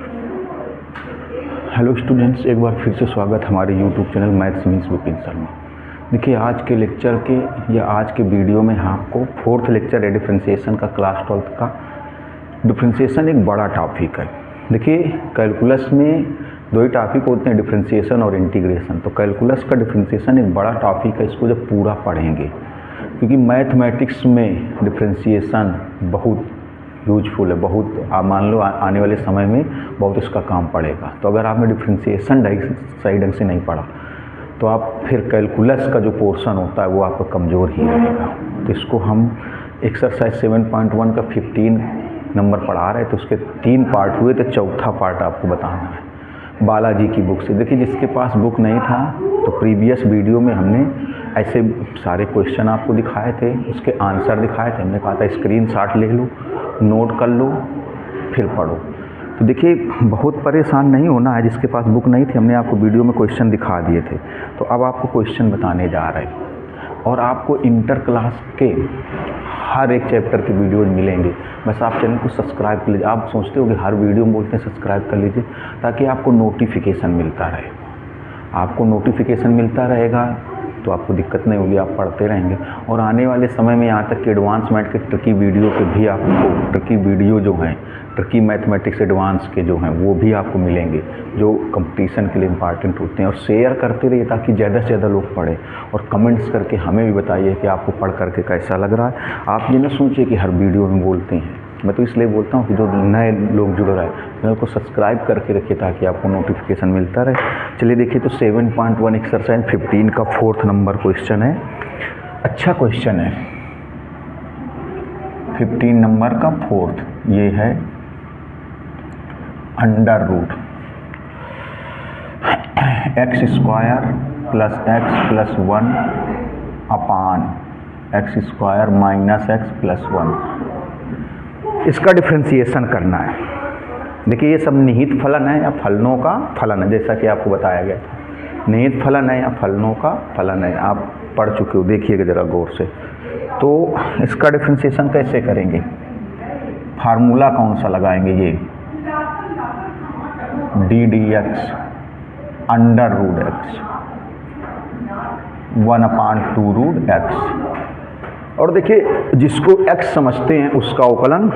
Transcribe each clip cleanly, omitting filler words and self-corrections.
Hello students, एक बार फिर से स्वागत हमारे YouTube channel maths means Vipin Sharma. देखिए, आज के लेक्चर के या आज के वीडियो में आपको फोर्थ लेक्चर है डिफरेंशिएशन का, क्लास 12 का। डिफरेंशिएशन एक बड़ा टॉपिक है। देखिए, कैलकुलस में दो ही टॉपिक होते हैं, डिफरेंशिएशन और इंटीग्रेशन। तो कैलकुलस का डिफरेंशिएशन एक बड़ा टॉपिक है, इसको जब पूरा पढ़ेंगे, क्योंकि मैथमेटिक्स में डिफरेंशिएशन बहुत यूजफुल है, बहुत आप मान लो आने वाले समय में बहुत इसका काम पड़ेगा। तो अगर आपने डिफरेंशिएशन सही ढंग से नहीं पढ़ा तो आप फिर कैलकुलस का जो पोर्शन होता है वो आपका कमज़ोर ही रहेगा। तो इसको हम एक्सरसाइज 7.1 का 15 नंबर पढ़ा रहे, तो उसके 3 पार्ट हुए, तो चौथा पार्ट आपको बताना है बालाजी की बुक से। देखिए, जिसके पास बुक नहीं था तो प्रीवियस वीडियो में हमने ऐसे सारे क्वेश्चन आपको दिखाए थे, उसके आंसर दिखाए थे। हमने कहा था स्क्रीनशॉट ले लो, नोट कर लो, फिर पढ़ो। तो देखिए, बहुत परेशान नहीं होना है। जिसके पास बुक नहीं थी, हमने आपको वीडियो में क्वेश्चन दिखा दिए थे। तो अब आपको क्वेश्चन बताने जा रहे हैं और आपको इंटर क्लास के हर एक चैप्टर के वीडियो मिलेंगे। बस आप चैनल को सब्सक्राइब कर लीजिए। आप सोचते हो कि हर वीडियो में बोलते हैं सब्सक्राइब कर लीजिए, ताकि आपको नोटिफिकेशन मिलता रहे। आपको नोटिफिकेशन मिलता रहेगा तो आपको दिक्कत नहीं होगी, आप पढ़ते रहेंगे। और आने वाले समय में यहाँ तक कि एडवांसमेंट के ट्रिकी वीडियो के भी आपको ट्रिकी वीडियो जो हैं, ट्रिकी मैथमेटिक्स एडवांस के जो हैं, वो भी आपको मिलेंगे, जो कंपटीशन के लिए इंपॉर्टेंट होते हैं। और शेयर करते रहिए ताकि ज़्यादा से ज़्यादा लोग पढ़ें, और कमेंट्स करके हमें भी बताइए कि आपको पढ़ करके कैसा लग रहा है। आप ये ना सोचिए कि हर वीडियो में बोलते हैं। मैं तो इसलिए बोलता हूँ कि जो नए लोग जुड़ रहे हैं चैनल को सब्सक्राइब करके रखिए ताकि आपको नोटिफिकेशन मिलता रहे। चलिए देखिए, तो 7.1 एक्सरसाइज 15 का 4th नंबर क्वेश्चन है। अच्छा क्वेश्चन है, 15 नंबर का 4th। ये है under root X square plus X plus 1 upon X square minus X plus 1। इसका डिफरेंशिएशन करना है। देखिए, ये सब निहित फलन है या फलनों का फलन है, जैसा कि आपको बताया गया था। निहित फलन है या फलनों का फलन है, आप पढ़ चुके हो, देखिएगा ज़रा गौर से। तो इसका डिफरेंशिएशन कैसे करेंगे, फार्मूला कौन सा लगाएंगे? ये d D x under root x 1/2 root x. और देखिए, जिसको x समझते हैं उसका अवकलन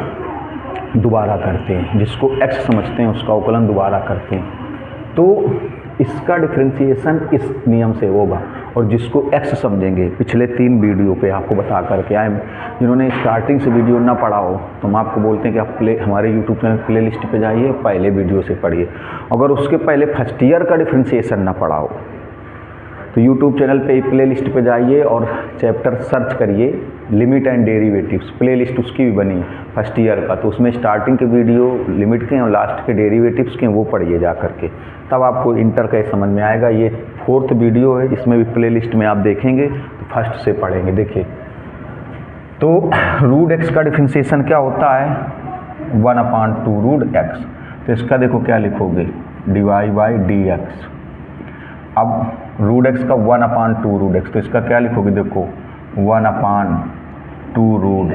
दोबारा करते हैं, जिसको x समझते हैं उसका अवकलन दोबारा करते हैं। तो इसका डिफरेंशिएशन इस नियम से होगा। और जिसको x समझेंगे, पिछले 3 वीडियो पे आपको बता करके आए, जिन्होंने स्टार्टिंग से वीडियो ना पढ़ा हो तो हम आपको बोलते हैं कि आप हमारे यूट्यूब चैनल प्ले लिस्ट पर जाइए, पहले वीडियो से पढ़िए। अगर उसके पहले फर्स्ट ईयर का डिफरेंशिएशन ना पढ़ा हो तो यूट्यूब चैनल पे प्ले लिस्ट पे जाइए और चैप्टर सर्च करिए limit and derivatives. Play list उसकी भी बनी है फर्स्ट ईयर का, तो उसमें स्टार्टिंग के वीडियो लिमिट के और लास्ट के डेरिवेटिव्स के वो पढ़िए जा करके, तब आपको इंटर का समझ में आएगा। ये 4th वीडियो है, इसमें भी प्ले लिस्ट में आप देखेंगे तो फर्स्ट से पढ़ेंगे। देखिए, तो रूट एक्स का डिफरेंशिएशन क्या होता है? 1/2 रूट एक्स। तो इसका देखो क्या लिखोगे, डिवाई बाई डी एक्स। अब रूट एक्स का 1/2 रूट एक्स, तो इसका क्या लिखोगे? देखो 1/2 रूट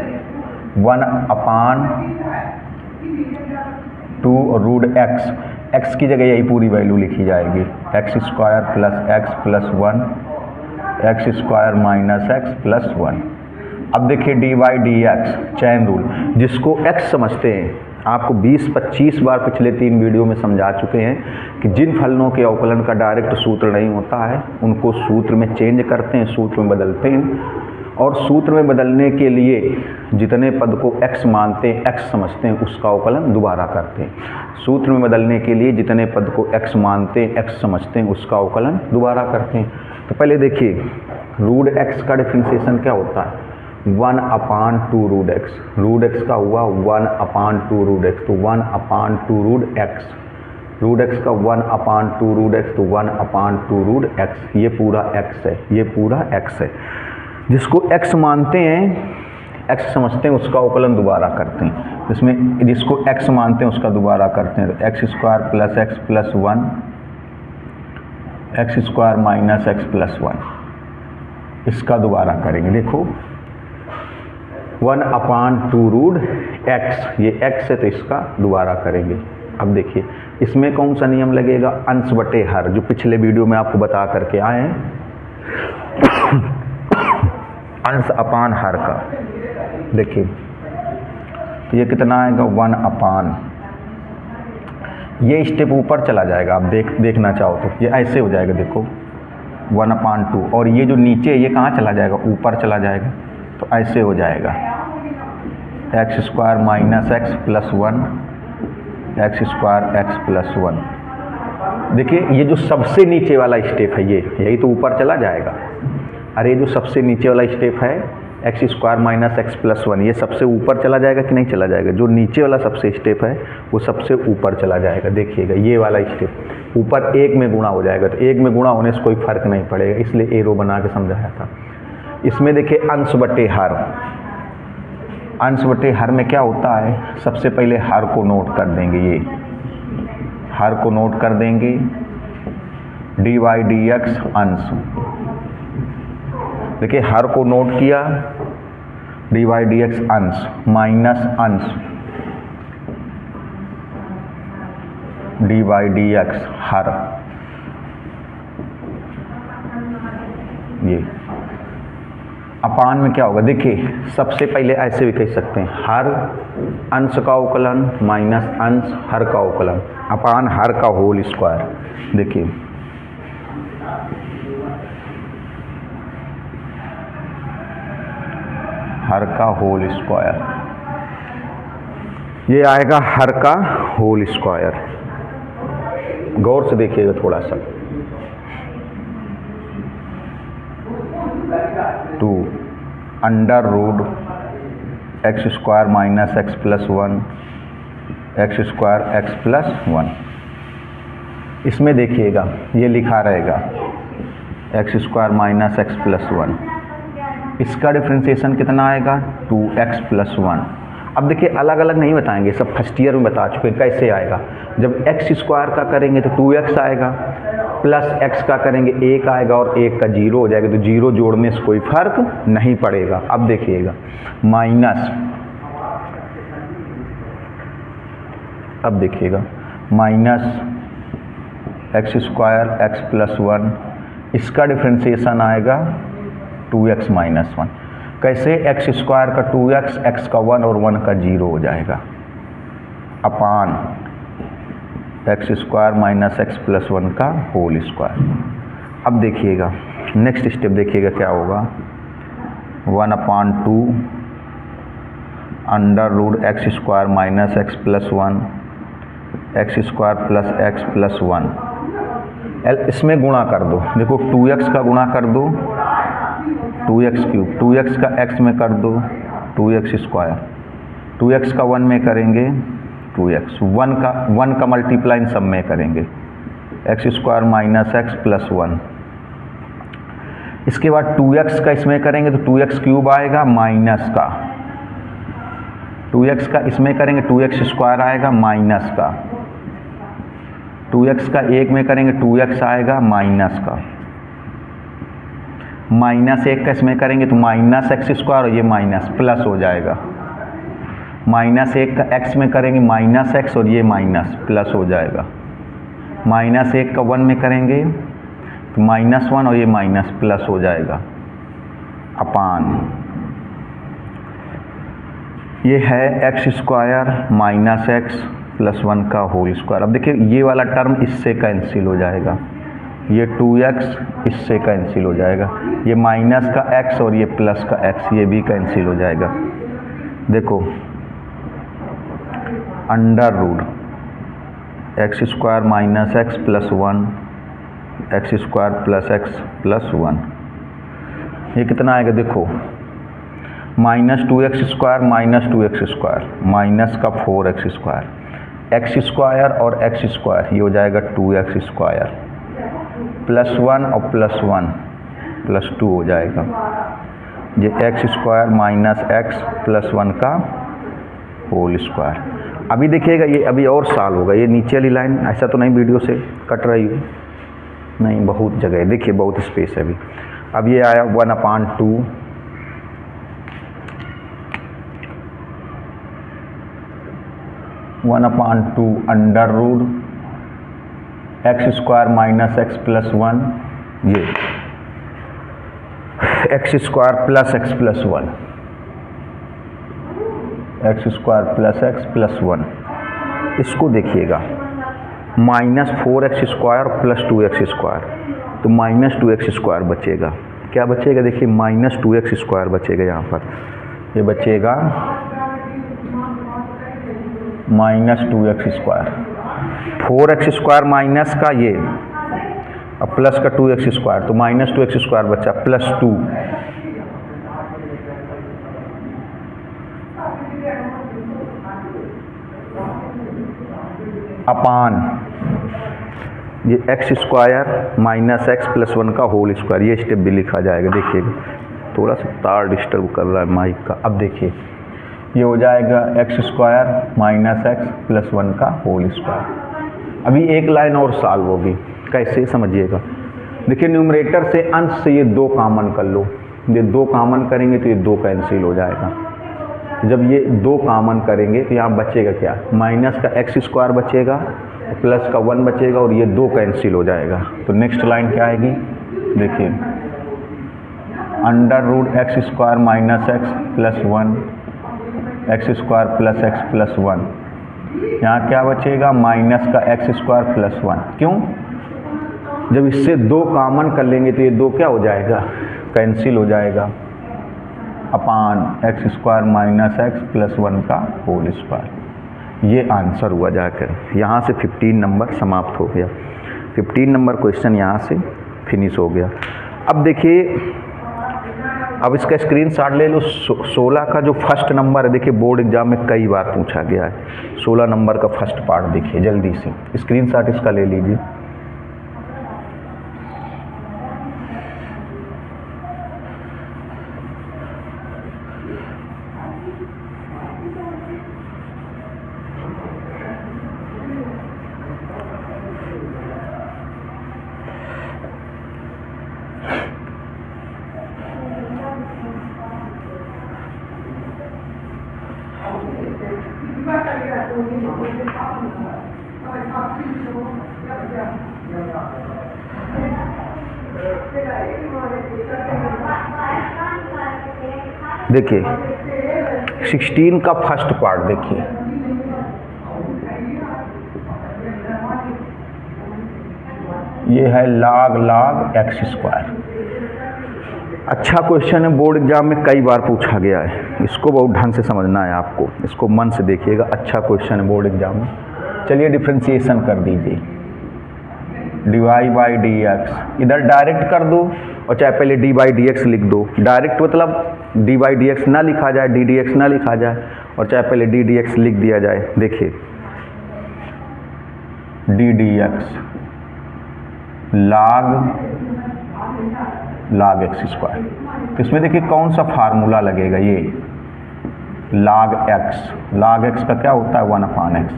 1/2 रूट एक्स। एक्स की जगह यही पूरी वैल्यू लिखी जाएगी, x square plus X plus 1 x square minus X plus 1। अब देखिए, D by d x chain rule, जिसको एक्स समझते हैं आपको 20-25 बार पिछले 3 वीडियो में समझा चुके हैं कि जिन फलनों के अवकलन का डायरेक्ट सूत्र नहीं होता है उनको सूत्र में चेंज करते हैं, सूत्र में बदलते हैं। और सूत्र में बदलने के लिए जितने पद को x मानते हैं, x समझते हैं, उसका अवकलन दोबारा करते हैं। सूत्र में बदलने के लिए जितने पद को x मानते हैं, x समझते हैं, उसका अवकलन दोबारा करते हैं। तो पहले देखिए, रूट x का डिफरेंशिएशन क्या होता है? 1/2 रूट एक्स। रूट एक्स का हुआ 1/2 रूट एक्स, तो 1/2 रूट एक्स। रूट एक्स का 1/2 रूट एक्स, तो 1/2 रूट एक्स। ये पूरा x है, ये पूरा x है। जिसको x मानते हैं, x समझते हैं, उसका अवकलन दोबारा करते हैं। इसमें जिसको x मानते हैं उसका दोबारा करते हैं, तो x square plus X plus 1 x square minus X plus 1, इसका दोबारा करेंगे। देखो 1/2 रूट एक्स, ये x है तो इसका दोबारा करेंगे। अब देखिए इसमें कौन सा नियम लगेगा, अंश बटे हर, जो पिछले वीडियो में आपको बता करके आए हैं, अंश अपान हर का। देखिए तो ये कितना आएगा 1 अपान, ये स्टेप ऊपर चला जाएगा, आप देखना चाहो तो ये ऐसे हो जाएगा, देखो 1/2, और ये जो नीचे ये कहाँ चला जाएगा, ऊपर चला जाएगा, तो ऐसे हो जाएगा x² - x + 1 x² x + 1। देखिए ये जो सबसे नीचे वाला स्टेप है ये, यही तो ऊपर चला जाएगा। अरे जो सबसे नीचे वाला स्टेप है x² - x + 1, ये सबसे ऊपर चला जाएगा कि नहीं चला जाएगा, जो नीचे वाला सबसे स्टेप है वो सबसे ऊपर चला जाएगा। देखिएगा ये वाला स्टेप ऊपर 1 में गुणा हो जाएगा, तो 1 में गुणा होने से कोई फर्क नहीं पड़ेगा, इसलिए एरो बना के समझाया था। इसमें देखिए अंश बटे हर, अंश बटे हर में क्या होता है, सबसे पहले हर को नोट कर देंगे, ये हर को नोट कर देंगे, dy/dx अंश। देखिए हर को नोट किया, dy/dx अंश माइनस अंश dy/dx हर, ये अपान में क्या होगा, देखिए सबसे पहले ऐसे भी कह सकते हैं, हर अंश का अवकलन माइनस अंश हर का अवकलन अपान हर का होल स्क्वायर। देखिए हर का होल स्क्वायर, ये आएगा हर का होल स्क्वायर। गौर से देखिएगा थोड़ा सा, 2 √(x² - x + 1 x² x + 1। इसमें देखिएगा ये लिखा रहेगा x² - x + 1, इसका डिफ्रेंसिएशन कितना आएगा 2x + 1। अब देखिए अलग अलग नहीं बताएंगे, सब फर्स्ट ईयर में बता चुके हैं कैसे आएगा। जब x² का करेंगे तो 2x आएगा, प्लस x का करेंगे 1 आएगा, और 1 का 0 हो जाएगा, तो 0 जोड़ने से कोई फर्क नहीं पड़ेगा। अब देखिएगा माइनस, अब देखिएगा माइनस x² x + 1, इसका डिफ्रेंसिएशन आएगा 2x - 1। कैसे, x² का 2x, x का 1 और 1 का 0 हो जाएगा, अपान x² - x + 1 का होल स्क्वायर। अब देखिएगा नेक्स्ट स्टेप देखिएगा क्या होगा, 1/2 √(x² - x + 1 x² + x + 1), इसमें गुणा कर दो, देखो 2x का गुणा कर दो 2x³, 2x का x में कर दो 2x², 2x का 1 में करेंगे 2x, 1 का मल्टीप्लाई सब में करेंगे x² - x + 1। इसके बाद 2x का इसमें करेंगे तो 2x³ आएगा, माइनस का 2x का इसमें करेंगे 2x² आएगा, माइनस का 2x का 1 में करेंगे 2x आएगा, माइनस का -1 का इसमें करेंगे तो -x², और ये माइनस प्लस हो जाएगा, -1 का x में करेंगे -x, और ये माइनस प्लस हो जाएगा, -1 का 1 में करेंगे तो -1, और ये माइनस प्लस हो जाएगा, अपान ये है x² - x + 1 का होल स्क्वायर। अब देखिए ये वाला टर्म इससे कैंसिल हो जाएगा, ये 2x इससे कैंसिल हो जाएगा, ये माइनस का x और ये प्लस का x ये भी कैंसिल हो जाएगा। देखो √(x² - x + 1 x² + x + 1, ये कितना आएगा, देखो -2x² - 2x², माइनस का 4x², x² और x² ये हो जाएगा 2x² +1 और +1 +2 हो जाएगा, ये x² - x + 1 का होल स्क्वायर। अभी देखिएगा ये अभी और साल होगा, ये नीचे वाली लाइन ऐसा तो नहीं वीडियो से कट रही हो, नहीं बहुत जगह है, देखिए बहुत स्पेस है अभी। अब ये आया 1/2 1/2 1/2 under root x² minus x plus 1, ये x² plus x plus 1, x² plus x plus 1। इसको देखिएगा -4x² प्लस 2x², तो -2x² बचेगा। क्या बचेगा? देखिए -2x² बचेगा यहाँ पर, ये बचेगा -2x², 4x² माइनस का ये अब प्लस का 2x², तो -2x² बचा प्लस 2, अपान ये x² माइनस x प्लस 1 का होल स्क्वायर, ये स्टेप भी लिखा जाएगा। देखिएगा थोड़ा सा तार डिस्टर्ब कर रहा है माइक का। अब देखिए ये हो जाएगा x² माइनस x प्लस 1 का होल स्क्वायर। अभी एक लाइन और सॉल्व होगी, कैसे समझिएगा। देखिए न्यूमरेटर से अंश से ये 2 कॉमन कर लो, ये 2 कॉमन करेंगे तो ये 2 कैंसिल हो जाएगा। जब ये 2 कॉमन करेंगे तो यहाँ बचेगा क्या? माइनस का x² बचेगा, प्लस का 1 बचेगा और ये 2 कैंसिल हो जाएगा। तो नेक्स्ट लाइन क्या आएगी? देखिए under root x² minus x plus 1, x² plus x plus 1, यहाँ क्या बचेगा? माइनस का x² प्लस 1। क्यों? जब इससे 2 कॉमन कर लेंगे तो ये 2 क्या हो जाएगा? कैंसिल हो जाएगा, अपान x² माइनस x प्लस 1 का होल स्क्वायर। ये आंसर हुआ जाकर। यहाँ से 15 नंबर समाप्त हो गया, 15 नंबर क्वेश्चन यहाँ से फिनिश हो गया। अब देखिए, अब इसका स्क्रीनशॉट ले लो। 16 का जो फर्स्ट नंबर है, देखिए बोर्ड एग्जाम में कई बार पूछा गया है। 16 नंबर का फर्स्ट पार्ट देखिए जल्दी से, स्क्रीनशॉट इसका ले लीजिए। देखिए 16 का फर्स्ट पार्ट देखिए, ये है log x²। अच्छा क्वेश्चन है, बोर्ड एग्जाम में कई बार पूछा गया है। इसको बहुत ढंग से समझना है आपको, इसको मन से देखिएगा। अच्छा क्वेश्चन है बोर्ड एग्जाम में। चलिए डिफ्रेंशिएशन कर दीजिए, dy/dx इधर डायरेक्ट कर दो, और चाहे पहले d/dx लिख दो। डायरेक्ट मतलब d/dx ना लिखा जाए, ddx ना लिखा जाए, और चाहे पहले ddx लिख दिया जाए। देखिए ddx log x²। तो इसमें देखिए कौन सा फार्मूला लगेगा? ये log x का क्या होता है? 1/x।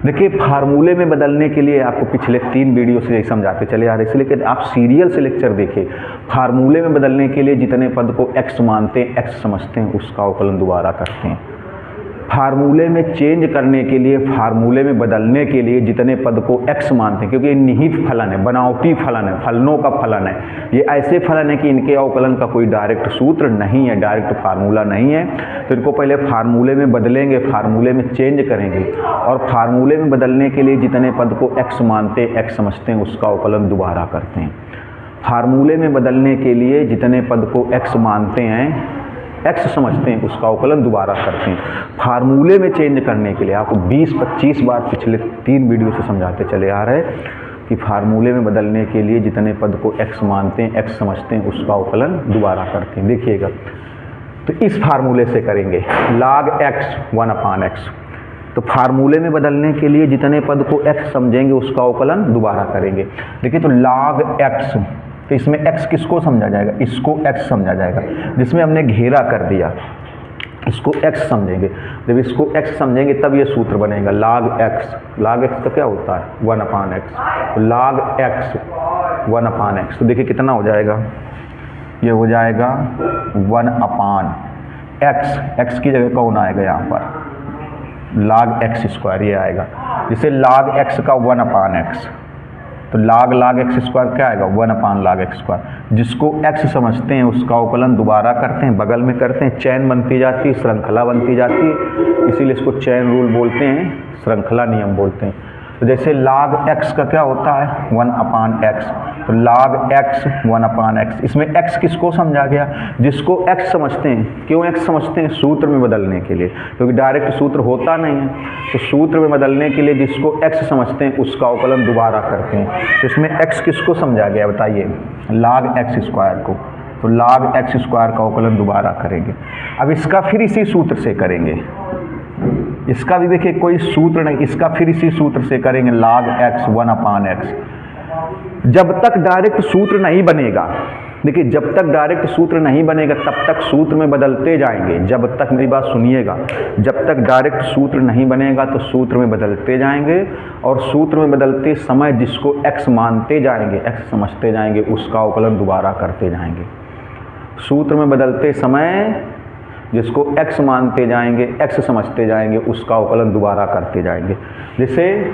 देखिए फार्मूले में बदलने के लिए आपको पिछले 3 वीडियो से यही समझाते चले आ रहे, इसलिए कि आप सीरियल से लेक्चर देखिए। फार्मूले में बदलने के लिए जितने पद को x मानते हैं, x समझते हैं, उसका अवकलन दोबारा करते हैं। फार्मूले में चेंज करने के लिए, फार्मूले में बदलने के लिए जितने पद को x मानते हैं, क्योंकि ये निहित फलन है, बनावटी फलन है, फलनों का फलन है। ये ऐसे फलन है कि इनके अवकलन का कोई डायरेक्ट सूत्र नहीं है, डायरेक्ट फार्मूला नहीं है। तो इनको पहले फार्मूले में बदलेंगे, फार्मूले में चेंज करेंगे, और फार्मूले में बदलने के लिए जितने पद को x मानते हैं, x समझते हैं, उसका अवकलन दोबारा करते हैं। फार्मूले में बदलने के लिए जितने पद को x मानते हैं, x समझते हैं, उसका अवकलन दोबारा करते हैं। फार्मूले में चेंज करने के लिए आपको 20-25 बार पिछले 3 वीडियो से समझाते चले आ रहे हैं कि फार्मूले में बदलने के लिए जितने पद को x मानते हैं, x समझते हैं, उसका अवकलन दोबारा करते हैं। देखिएगा, तो इस फार्मूले से करेंगे log x 1/x। तो फार्मूले में बदलने के लिए जितने पद को x समझेंगे, उसका अवकलन दोबारा करेंगे। देखिए तो log x, तो इसमें x किसको समझा जाएगा? इसको x समझा जाएगा। जिसमें हमने घेरा कर दिया, इसको x समझेंगे। जब इसको x समझेंगे तब ये सूत्र बनेगा log x। log x का क्या होता है? 1/x। तो log x 1/x। तो देखिए कितना हो जाएगा? ये हो जाएगा 1/x। x की जगह कौन आएगा यहाँ पर? log x स्क्वायर ये आएगा। जैसे log x का 1/x, तो log x स्क्वायर क्या आएगा 1/log x स्क्वायर। जिसको x समझते हैं उसका अवकलन दोबारा करते हैं, बगल में करते हैं, चैन बनती जाती है, श्रृंखला बनती जाती है, इसीलिए इसको चैन रूल बोलते हैं, श्रृंखला नियम बोलते हैं। तो जैसे log x का क्या होता है 1/x, तो log x 1/x। इसमें x किसको समझा गया, जिसको x समझते हैं। क्यों x समझते हैं, सूत्र में बदलने के लिए, क्योंकि डायरेक्ट सूत्र होता नहीं है, तो सूत्र में बदलने के लिए जिसको x समझते हैं उसका अवकलन दोबारा करते हैं। तो इसमें x किसको समझा गया बताइए, log x स्क्वायर को, तो log x स्क्वायर का अवकलन दोबारा करेंगे। अब इसका फिर इसी सूत्र से करेंगे, इसका भी देखिए कोई सूत्र नहीं, इसका फिर इसी सूत्र से करेंगे log x 1/x। जब तक डायरेक्ट सूत्र नहीं बनेगा, देखिए जब तक डायरेक्ट सूत्र नहीं बनेगा तब तक सूत्र में बदलते जाएंगे। जब तक, मेरी बात सुनिएगा, जब तक डायरेक्ट सूत्र नहीं बनेगा तो सूत्र में बदलते जाएंगे, और सूत्र में बदलते समय जिसको x मानते जाएंगे, x समझते जाएंगे, उसका अवकलन दोबारा करते जाएंगे। सूत्र में बदलते समय जिसको x मानते जाएंगे, x समझते जाएंगे, उसका अवकलन दोबारा करते जाएंगे। जैसे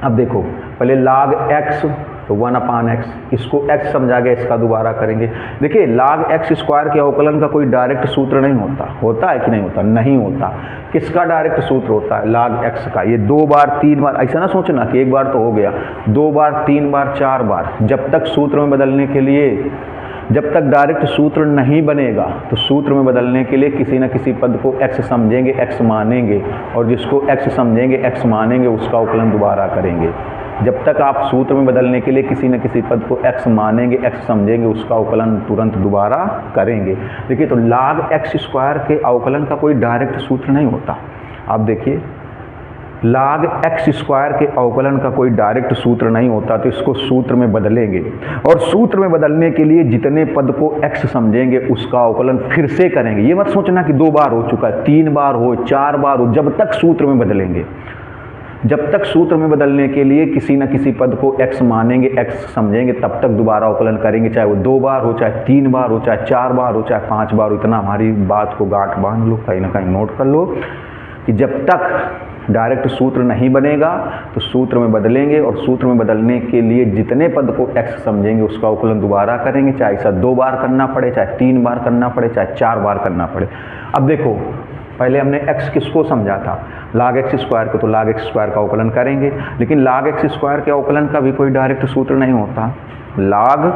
अब देखो, पहले log x तो 1/x, इसको x समझा गया, इसका दोबारा करेंगे। देखिए log x स्क्वायर के अवकलन का कोई डायरेक्ट सूत्र नहीं होता, होता है कि नहीं होता, नहीं होता। किसका डायरेक्ट सूत्र होता है, log x का। ये 2 बार 3 बार, ऐसा ना सोचना कि एक बार तो हो गया, 2 बार 3 बार 4 बार, जब तक सूत्र में बदलने के लिए, जब तक डायरेक्ट सूत्र नहीं बनेगा तो सूत्र में बदलने के लिए किसी न किसी पद को x समझेंगे, x मानेंगे, और जिसको x समझेंगे, x मानेंगे, उसका अवकलन दोबारा करेंगे। जब तक आप सूत्र में बदलने के लिए किसी न किसी पद को x मानेंगे, x समझेंगे, उसका अवकलन तुरंत दोबारा करेंगे। देखिए, तो log x स्क्वायर के अवकलन का कोई डायरेक्ट सूत्र नहीं होता। आप देखिए, log x स्क्वायर के अवकलन का कोई डायरेक्ट सूत्र नहीं होता, तो इसको सूत्र में बदलेंगे, और सूत्र में बदलने के लिए जितने पद को x समझेंगे उसका अवकलन फिर से करेंगे। ये मत सोचना कि 2 बार हो चुका है, 3 बार हो, 4 बार हो, जब तक सूत्र में बदलेंगे, जब तक सूत्र में बदलने के लिए किसी न किसी पद को x मानेंगे, x समझेंगे, तब तक दोबारा अवकलन करेंगे, चाहे वो 2 बार हो, चाहे 3 बार हो, चाहे 4 बार हो, चाहे 5 बार हो। इतना हमारी बात को गांठ बांध लो, कहीं ना कहीं नोट कर लो कि जब तक डायरेक्ट सूत्र नहीं बनेगा तो सूत्र में बदलेंगे, और सूत्र में बदलने के लिए जितने पद को x समझेंगे उसका अवकलन दोबारा करेंगे, चाहे ऐसा 2 बार करना पड़े, चाहे 3 बार करना पड़े, चाहे 4 बार करना पड़े। अब देखो, पहले हमने x किसको समझा था, log x स्क्वायर को, तो log x स्क्वायर का अवकलन करेंगे, लेकिन log x स्क्वायर के अवकलन का भी कोई डायरेक्ट सूत्र नहीं होता। log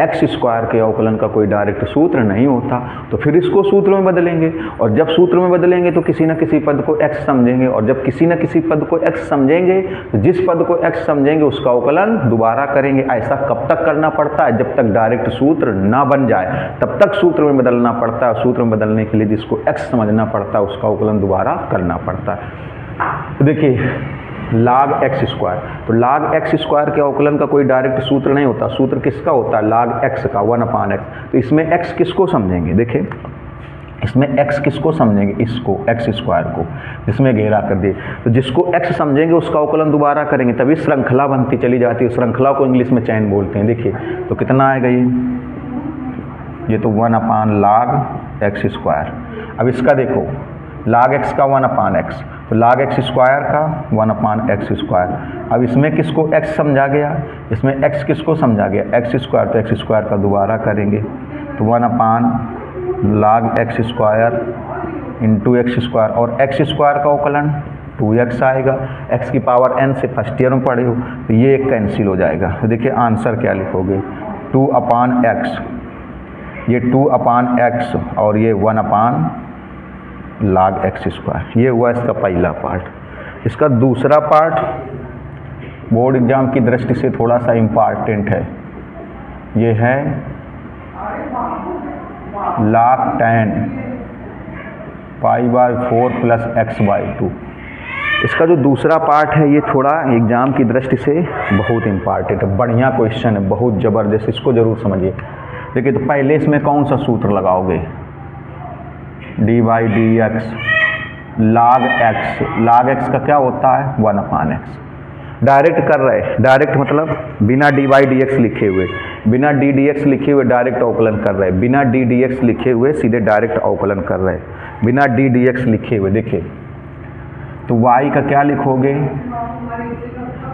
x स्क्वायर के अवकलन का कोई डायरेक्ट सूत्र नहीं होता, तो फिर इसको सूत्र में बदलेंगे, और जब सूत्र में बदलेंगे तो किसी न किसी पद को x समझेंगे, और जब किसी न किसी पद को x समझेंगे तो जिस पद को x समझेंगे उसका अवकलन दोबारा करेंगे। ऐसा कब तक करना पड़ता है, जब तक डायरेक्ट सूत्र ना बन जाए तब तक सूत्र में बदलना पड़ता है। सूत्र में बदलने के लिए जिसको x समझना पड़ता है उसका अवकलन दोबारा करना पड़ता है। तो देखिए, log x स्क्वायर, तो log x स्क्वायर के अवकलन का कोई डायरेक्ट सूत्र नहीं होता। सूत्र किसका होता है, log x का 1/x। तो इसमें x किसको समझेंगे, देखिए इसमें x किसको समझेंगे, इसको x स्क्वायर को, जिसमें घेरा कर दिए, तो जिसको x समझेंगे उसका अवकलन दोबारा करेंगे, तभी श्रृंखला बनती चली जाती है। श्रृंखला को इंग्लिश में चैन बोलते हैं। देखिए तो कितना आएगा ये तो 1/log x स्क्वायर। अब इसका देखो, log x का 1/x, तो log x स्क्वायर का 1/x स्क्वायर। अब इसमें किसको x समझा गया, इसमें x किसको समझा गया, x स्क्वायर, तो x स्क्वायर का दोबारा करेंगे, तो 1/log x square into x square, और x स्क्वायर का अवकलन 2x आएगा। x की पावर n से फर्स्ट ईयर में पढ़े हो, तो ये एक कैंसिल हो जाएगा। तो देखिए आंसर क्या लिखोगे, 2/x, ये 2/x और ये 1/log x स्क्वायर। ये हुआ इसका पहला पार्ट। इसका दूसरा पार्ट बोर्ड एग्जाम की दृष्टि से थोड़ा सा इम्पॉर्टेंट है। ये है log 10 π/4 + x/2। इसका जो दूसरा पार्ट है ये थोड़ा एग्जाम की दृष्टि से बहुत इम्पॉर्टेंट है, बढ़िया क्वेश्चन है, बहुत ज़बरदस्त, इसको ज़रूर समझिए। देखिए तो पहले इसमें कौन सा सूत्र लगाओगे, d/dx log x। log x का क्या होता है, 1/x। डायरेक्ट कर रहे, डायरेक्ट मतलब बिना d/dx लिखे हुए, बिना ddx लिखे हुए डायरेक्ट अवकलन कर रहे, बिना ddx लिखे हुए सीधे डायरेक्ट अवकलन कर रहे, बिना ddx लिखे हुए। देखिए तो y का क्या लिखोगे,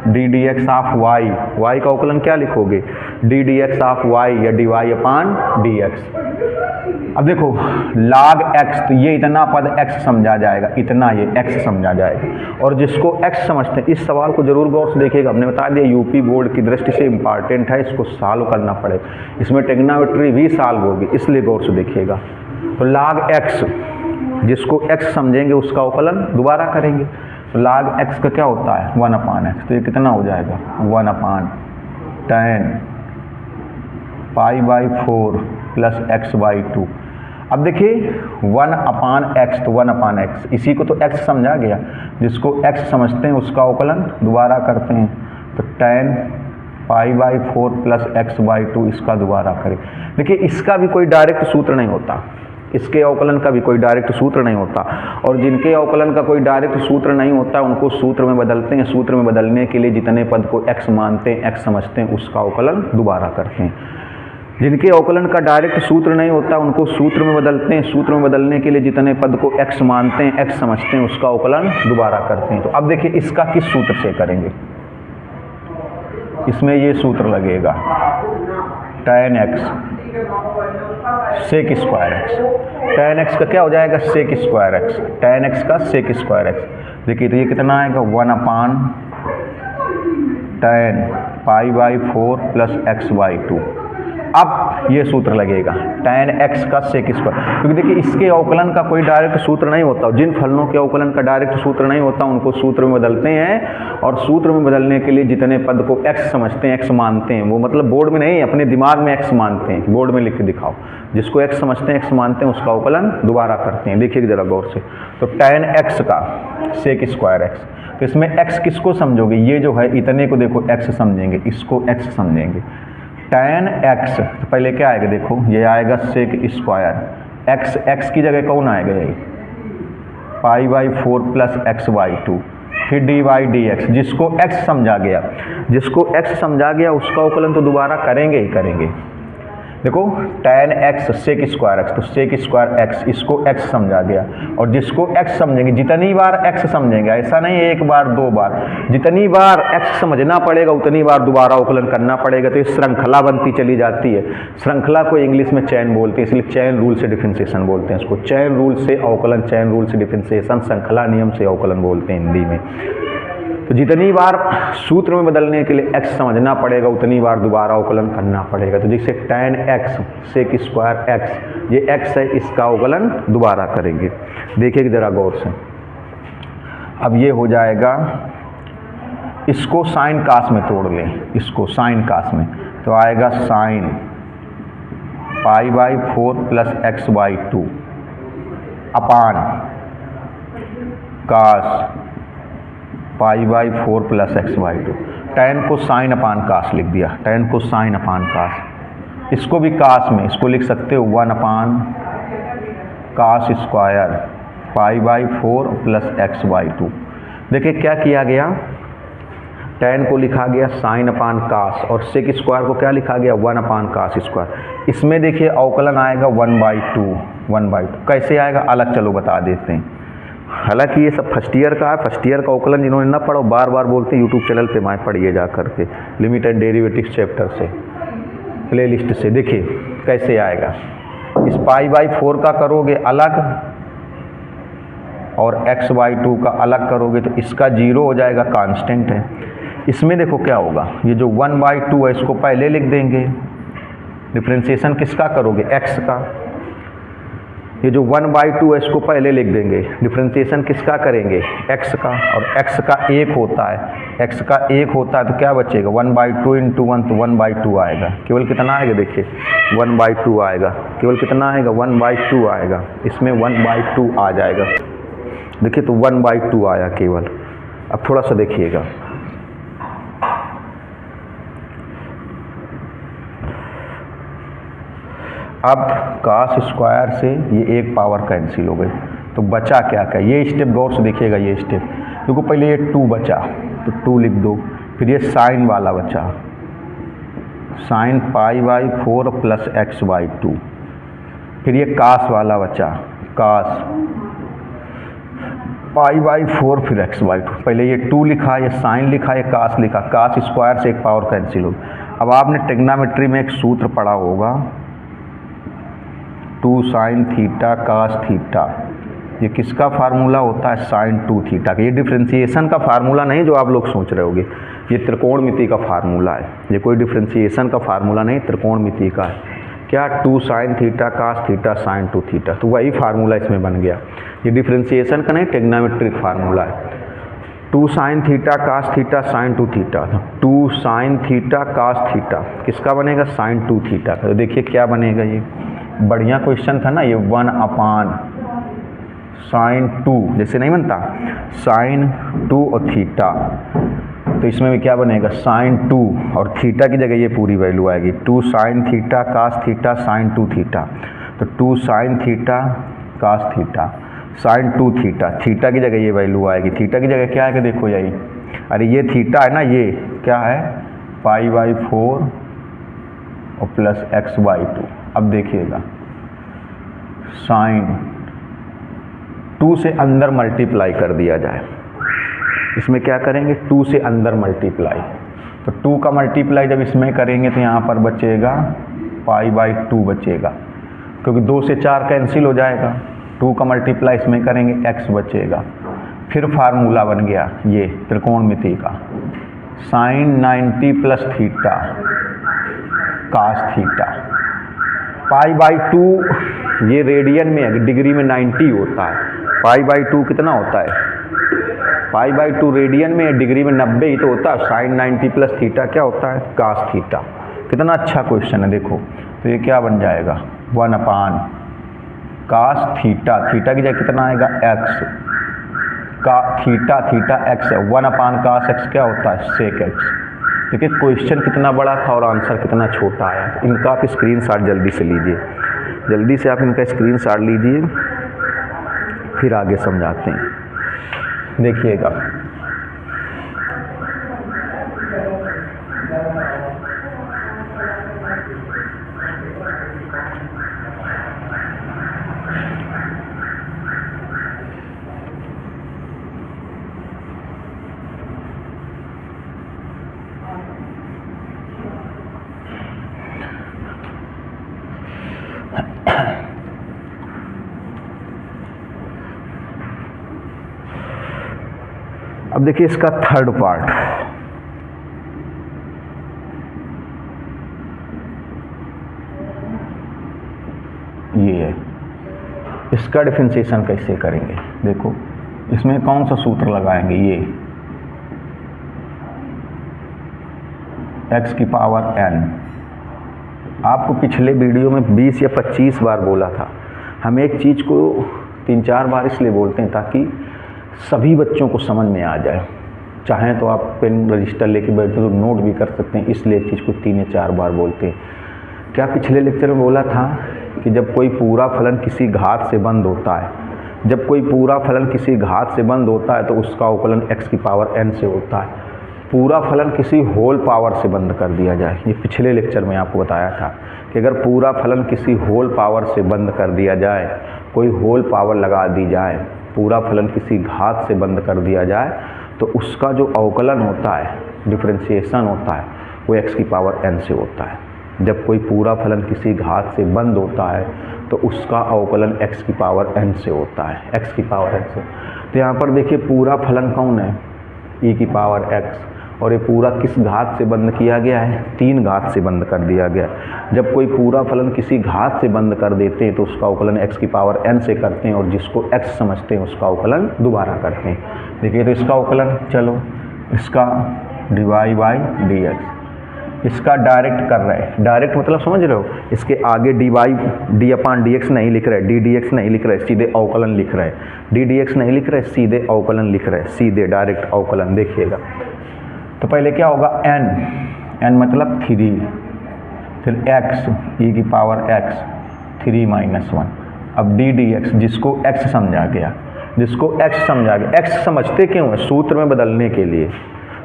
d D x of y, y का अवकलन क्या लिखोगे, d D x of y या d y upon d x. अब देखो log x, तो ये इतना पद x समझा जाएगा, इतना ये x समझा जाएगा। और जिसको x समझते हैं, इस सवाल को जरूर गौर से देखिएगा। हमने बता दिया यूपी बोर्ड की दृष्टि से इम्पॉर्टेंट है, इसको सॉल्व करना पड़ेगा, इसमें ट्रिग्नोमेट्री भी सॉल्व होगी, इसलिए गौर से देखिएगा। तो log x, जिसको x समझेंगे उसका अवकलन दोबारा करेंगे। तो log x का क्या होता है, 1 अपान x, तो ये कितना हो जाएगा 1 अपान tan π/4 प्लस x/2। अब देखिए 1 अपान x, तो 1 अपान x, इसी को तो x समझा गया, जिसको x समझते हैं उसका अवकलन दोबारा करते हैं। तो tan π/4 प्लस x/2 इसका दोबारा करें। देखिए इसका भी कोई डायरेक्ट सूत्र नहीं होता, इसके अवकलन का भी कोई डायरेक्ट सूत्र नहीं होता, और जिनके अवकलन का कोई डायरेक्ट सूत्र नहीं होता उनको सूत्र में बदलते हैं। सूत्र में बदलने के लिए जितने पद को x मानते हैं, x समझते हैं, उसका अवकलन दोबारा करते हैं। जिनके अवकलन का डायरेक्ट सूत्र नहीं होता उनको सूत्र में बदलते हैं। सूत्र में बदलने के लिए जितने पद को x मानते हैं, x समझते हैं, उसका अवकलन दोबारा करते हैं। तो अब देखिए इसका किस सूत्र से करेंगे, इसमें ये सूत्र लगेगा tan x sec square x। tan x का क्या हो जाएगा, sec square x, tan x का sec स्क्वायर x। देखिए तो ये कितना आएगा 1 अपान tan π/4 प्लस x/2। अब ये सूत्र लगेगा tan x का sec स्क्वायर, क्योंकि देखिए इसके अवकलन का कोई डायरेक्ट सूत्र नहीं होता। जिन फलनों के अवकलन का डायरेक्ट सूत्र नहीं होता उनको सूत्र में बदलते हैं, और सूत्र में बदलने के लिए जितने पद को x समझते हैं, x मानते हैं, वो मतलब बोर्ड में नहीं, अपने दिमाग में x मानते हैं, बोर्ड में लिख के दिखाओ। जिसको x समझते हैं, x मानते हैं, उसका अवकलन दोबारा करते हैं। देखिए जरा गौर से, तो tan x का sec स्क्वायर x, तो इसमें x किसको समझोगे, ये जो है इतने को देखो x समझेंगे, इसको x समझेंगे। tan x तो पहले क्या आएगा, देखो ये आएगा sec स्क्वायर x, x की जगह कौन आएगा, ये π/4 प्लस x/2, फिर dy/dx, जिसको x समझा गया, जिसको x समझा गया उसका अवकलन तो दोबारा करेंगे ही करेंगे। देखो tan x sec square x, तो sec स्क्वायर x, इसको x समझा गया, और जिसको x समझेंगे, जितनी बार x समझेंगे, ऐसा नहीं एक बार दो बार, जितनी बार x समझना पड़ेगा उतनी बार दोबारा अवकलन करना पड़ेगा। तो ये श्रृंखला बनती चली जाती है। श्रृंखला को इंग्लिश में चैन बोलते हैं, इसलिए चैन रूल से डिफरेंशिएशन बोलते हैं इसको। चैन रूल से अवकलन, चैन रूल से डिफरेंशिएशन, श्रृंखला नियम से अवकलन बोलते हैं हिंदी में। तो जितनी बार सूत्र में बदलने के लिए x समझना पड़ेगा उतनी बार दोबारा अवकलन करना पड़ेगा। तो जैसे tan x sec square x, ये x है, इसका अवकलन दोबारा करेंगे। देखिए जरा गौर से, अब ये हो जाएगा, इसको साइन कास में तोड़ लें, इसको साइन कास में, तो आएगा साइन π/4 प्लस x/2 अपान कास π/4 प्लस x/2। tan को साइन अपान कास लिख दिया, tan को साइन अपान कास, इसको भी कास में, इसको लिख सकते हो 1 अपान कास स्क्वायर π/4 प्लस x/2। देखिए क्या किया गया, tan को लिखा गया साइन अपान कास, और sec स्क्वायर को क्या लिखा गया 1 अपान कास स्क्वायर। इसमें देखिए अवकलन आएगा 1/2। कैसे आएगा अलग चलो बता देते हैं। हालांकि ये सब फर्स्ट ईयर का है, फर्स्ट ईयर का अवकलन जिन्होंने ना पढ़ो बार बार बोलते हैं यूट्यूब चैनल पे मैं पढ़िए जा करके, लिमिट एंड डेरिवेटिव्स चैप्टर से, प्लेलिस्ट से। देखिए कैसे आएगा, इस π/4 का करोगे अलग और x/2 का अलग करोगे तो इसका 0 हो जाएगा, कांस्टेंट है। इसमें देखो क्या होगा, ये जो 1/2 है इसको पहले लिख देंगे, डिफरेंशिएशन किसका करोगे, x का। ये जो 1/2 है इसको पहले लिख देंगे, डिफरेंशिएशन किसका करेंगे, x का, और x का 1 होता है, x का 1 होता है तो क्या बचेगा 1/2 × 1, तो 1/2 आएगा। केवल कितना आएगा, देखिए 1/2 आएगा, केवल कितना आएगा 1/2 आएगा, इसमें 1/2 आ जाएगा। देखिए तो 1/2 आया केवल। अब थोड़ा सा देखिएगा, अब कास स्क्वायर से ये एक पावर कैंसिल हो गई, तो बचा क्या क्या, ये स्टेप गौर से देखिएगा। ये स्टेप देखो, पहले ये 2 बचा तो 2 लिख दो, फिर ये साइन वाला बचा, साइन π/4 प्लस x/2, फिर ये कास वाला बचा, कास पाई बाई 4 फिर एक्स बाई 2। पहले ये 2 लिखा, ये साइन लिखा, ये कास लिखा, कास स्क्वायर से एक पावर कैंसिल हो। अब आपने ट्रिग्नोमेट्री में एक सूत्र पढ़ा होगा 2 साइन थीटा कास थीटा। ये किसका फार्मूला होता है? साइन 2 थीटा का। ये डिफ्रेंशिएशन का फार्मूला नहीं जो आप लोग सोच रहे होगे, ये त्रिकोणमिति का फार्मूला है। ये कोई डिफ्रेंशिएशन का फार्मूला नहीं, त्रिकोणमिति का है। क्या? 2 sine theta cos theta sine 2 theta. तो वही फार्मूला इसमें बन गया। ये डिफ्रेंशिएशन का नहीं, ट्रिग्नोमेट्रिक फार्मूला है। 2 sine theta cos theta sine 2 theta. 2 sine theta cos theta किसका बनेगा? साइन 2 थीटा का। तो देखिए क्या बनेगा, ये बढ़िया क्वेश्चन था ना ये। 1 अपान साइन 2 जैसे नहीं बनता, साइन 2 और थीटा, तो इसमें भी क्या बनेगा? साइन 2 और थीटा की जगह ये पूरी वैल्यू आएगी 2 sine theta cos theta sine 2 theta. तो 2 sine theta cos theta sine 2 theta, theta की जगह ये वैल्यू आएगी। थीटा की जगह क्या आएगा? देखो यही, अरे ये थीटा है ना, ये क्या है? पाई बाई 4 और प्लस एक्स बाई 2। अब देखिएगा साइन 2 से अंदर मल्टीप्लाई कर दिया जाए, इसमें क्या करेंगे? 2 से अंदर मल्टीप्लाई, तो 2 का मल्टीप्लाई जब इसमें करेंगे तो यहाँ पर बचेगा पाई बाई 2 बचेगा, क्योंकि 2 से 4 कैंसिल हो जाएगा। 2 का मल्टीप्लाई इसमें करेंगे, x बचेगा। फिर फार्मूला बन गया ये त्रिकोणमिति का, sine 90 plus theta cos theta. Pi by 2 ये रेडियन में है, डिग्री में 90 होता है। पाई बाई 2 कितना होता है? पाई बाई 2 रेडियन में, डिग्री में 90 ही तो होता है। साइन 90 प्लस थीटा क्या होता है? Cos theta. कितना अच्छा क्वेश्चन है देखो। तो ये क्या बन जाएगा? 1 अपान कास थीटा, थीटा की जगह कितना आएगा? x का थीटा, थीटा x है। 1 अपान कास x क्या होता है? सेक x। देखिए क्वेश्चन कितना बड़ा था और आंसर कितना छोटा आया। तो इनका आप स्क्रीनशॉट जल्दी से लीजिए, जल्दी से आप इनका स्क्रीनशॉट लीजिए, फिर आगे समझाते हैं। देखिएगा अब देखिए इसका थर्ड पार्ट, ये है। इसका डिफरेंशिएशन कैसे करेंगे? देखो इसमें कौन सा सूत्र लगाएंगे? ये x की पावर n। आपको पिछले वीडियो में 20 या 25 बार बोला था। हम एक चीज़ को 3-4 बार इसलिए बोलते हैं ताकि सभी बच्चों को समझ में आ जाए। चाहें तो आप पेन रजिस्टर लेके बैठे तो नोट भी कर सकते हैं, इसलिए एक चीज़ को 3 या 4 बार बोलते हैं। क्या पिछले लेक्चर में बोला था कि जब कोई पूरा फलन किसी घात से बंद होता है, जब कोई पूरा फलन किसी घात से बंद होता है तो उसका अवकलन x की पावर n से होता है। पूरा फलन किसी होल पावर से बंद कर दिया जाए, ये पिछले लेक्चर में आपको बताया था कि अगर पूरा फलन किसी होल पावर से बंद कर दिया जाए, कोई होल पावर लगा दी जाए, पूरा फलन किसी घात से बंद कर दिया जाए, तो उसका जो अवकलन होता है, डिफरेंशिएशन होता है, वो x की पावर n से होता है। जब कोई पूरा फलन किसी घात से बंद होता है तो उसका अवकलन x की पावर n से होता है, x की पावर n से। तो यहाँ पर देखिए पूरा फलन कौन है? e की पावर x, और ये पूरा किस घात से बंद किया गया है? 3 घात से बंद कर दिया गया। जब कोई पूरा फलन किसी घात से बंद कर देते हैं तो उसका अवकलन x की पावर n से करते हैं, और जिसको x समझते हैं उसका अवकलन दोबारा करते हैं। देखिए तो इसका अवकलन, चलो इसका dy बाई dx, इसका डायरेक्ट कर रहे हैं। डायरेक्ट मतलब समझ रहे हो, इसके आगे डी अपान dx नहीं लिख रहे, डी dx नहीं लिख रहे, सीधे अवकलन लिख रहे हैं। डी dx नहीं लिख रहे, सीधे अवकलन लिख रहे हैं, सीधे डायरेक्ट अवकलन। देखिएगा तो पहले क्या होगा? n मतलब 3, फिर x e की पावर x 3 माइनस 1। अब डी dx, जिसको x समझा गया, जिसको x समझा गया। x समझते क्यों है? सूत्र में बदलने के लिए,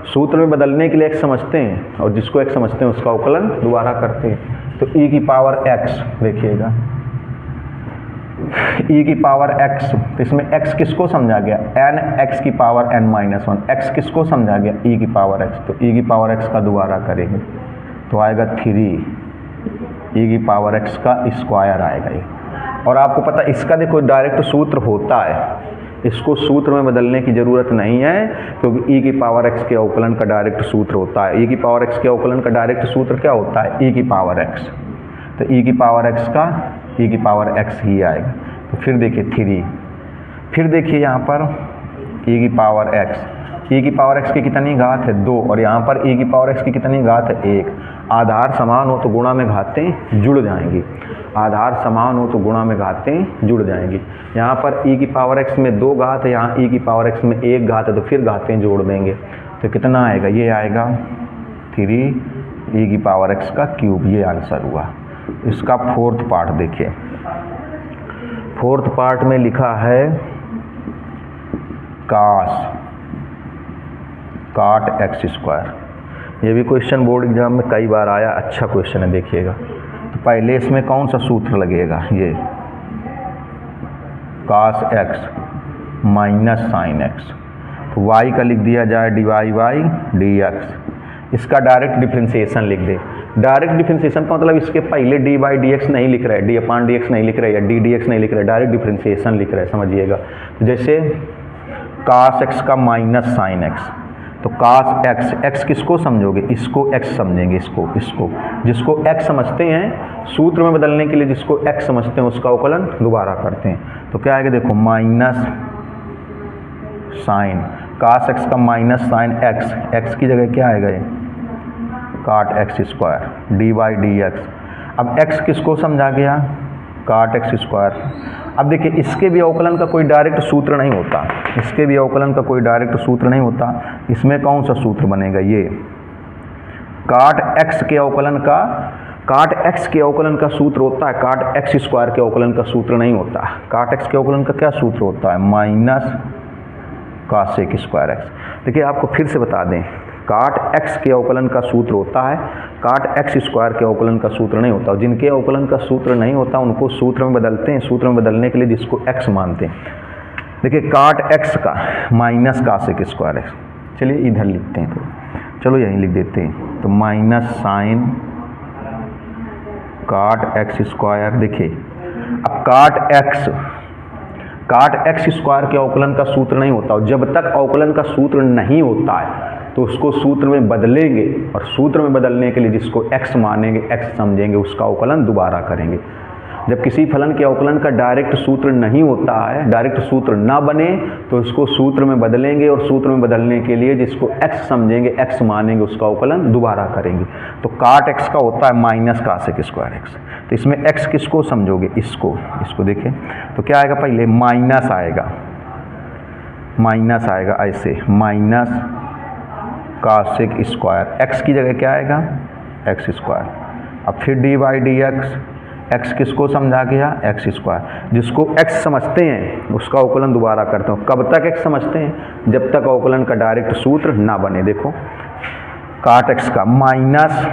सूत्र में बदलने के लिए x समझते हैं, और जिसको x समझते हैं उसका अवकलन दोबारा करते हैं। तो e की पावर x, देखिएगा 3 ई की पावर एक्स, तो इसमें एक्स किसको समझा गया, एन एक्स की power n minus one, x किसको समझा गया, ई की पावर एक्स, तो ई की पावर एक्स का दोबारा करेंगे तो आएगा 3 ई की पावर एक्स का स्क्वायर आएगा ये। और आपको पता इसका देखो डायरेक्ट सूत्र होता है, इसको सूत्र में बदलने की ज़रूरत नहीं है क्योंकि ई की पावर एक्स के अवकलन का डायरेक्ट सूत्र होता है। ई की पावर एक्स के अवकलन का डायरेक्ट सूत्र क्या होता है, ई की पावर एक्स, तो ई की पावर एक्स का ई की पावर एक्स ही आएगा। तो फिर देखिए 3, फिर देखिए यहाँ पर ई की पावर एक्स, ई की पावर एक्स की कितनी घात है 2 और यहाँ पर ई की पावर एक्स की कितनी घात है 1। आधार समान हो तो गुणा में घातें जुड़ जाएंगी, आधार समान हो तो गुणा में घातें जुड़ जाएंगी। यहाँ पर ई की पावर एक्स में 2 घात है, यहाँ ई की पावर एक्स में 1 घात है, तो फिर घातें जोड़ देंगे तो कितना आएगा, ये आएगा 3 ई की पावर एक्स का क्यूब, ये आंसर हुआ। इसका 4th पार्ट देखिए, 4th पार्ट में लिखा है काट एक्स स्क्वायर। ये भी क्वेश्चन बोर्ड एग्जाम में कई बार आया, अच्छा क्वेश्चन है देखिएगा। तो पहले इसमें कौन सा सूत्र लगेगा, ये cos x minus sine x, तो वाई का लिख दिया जाए d y by d x. इसका डायरेक्ट डिफ्रेंसिएशन लिख दे। डायरेक्ट डिफ्रेंसिएशन का मतलब इसके पहले डी बाई डी एक्स नहीं लिख रहा है, डी अपान डी एक्स नहीं लिख रहा है या डी डी एक्स नहीं लिख रहा है, डायरेक्ट डिफ्रेंसिएशन लिख रहा है, समझिएगा। जैसे कास एक्स का माइनस साइन एक्स, तो कास एक्स, एक्स किसको समझोगे, इसको एक्स समझेंगे, इसको जिसको एक्स समझते हैं सूत्र में बदलने के लिए जिसको एक्स समझते हैं उसका अवकलन दोबारा करते हैं। तो क्या आएगा देखो, माइनस साइन कास एक्स का माइनस साइन एक्स, एक्स की जगह क्या आएगा ये काट x square D by d x. अब एक्स किसको समझा गया, काट एक्स स्क्वायर। अब देखिए इसके भी अवकलन का कोई डायरेक्ट सूत्र नहीं होता, इसके भी अवकलन का कोई डायरेक्ट सूत्र नहीं होता। इसमें कौन सा सूत्र बनेगा, ये काट एक्स के अवकलन का, काट एक्स के अवकलन का सूत्र होता है, काट एक्स स्क्वायर के अवकलन का सूत्र नहीं होता। काट एक्स के अवकलन का क्या सूत्र होता है, माइनस कासेक स्क्वायर एक्स। देखिए आपको फिर से बता दें, काट एक्स के अवकलन का सूत्र होता है, काट एक्स स्क्वायर के अवकलन का सूत्र नहीं होता। जिनके अवकलन का सूत्र नहीं होता उनको सूत्र में बदलते हैं, सूत्र में बदलने के लिए जिसको एक्स मानते हैं। देखिए काट एक्स का माइनस कासेक स्क्वायर एक्स, चलिए इधर लिखते हैं, तो चलो यहीं लिख देते हैं, तो माइनस साइन काट एक्स स्क्वायर। देखिए अब काट एक्स स्क्वायर के अवकलन का सूत्र नहीं होता, और जब तक अवकलन का सूत्र नहीं होता है तो उसको सूत्र में बदलेंगे, और सूत्र में बदलने के लिए जिसको x मानेंगे, x समझेंगे, उसका अवकलन दोबारा करेंगे। जब किसी फलन के अवकलन का डायरेक्ट सूत्र नहीं होता है, डायरेक्ट सूत्र ना बने तो उसको सूत्र में बदलेंगे, और सूत्र में बदलने के लिए जिसको x समझेंगे, x मानेंगे, उसका अवकलन दोबारा करेंगे। तो काट x का होता है माइनस कासेक स्क्वायर एक्स। तो इसमें x किसको समझोगे, इसको देखें तो क्या आएगा, पहले माइनस आएगा ऐसे, माइनस कासेक स्क्वायर, एक्स की जगह क्या आएगा एक्स स्क्वायर। अब फिर D by d x, x किसको समझा गया, एक्स स्क्वायर। जिसको एक्स समझते हैं उसका अवकलन दोबारा करते हो। कब तक एक्स समझते हैं, जब तक अवकलन का डायरेक्ट सूत्र ना बने। देखो काट एक्स का माइनस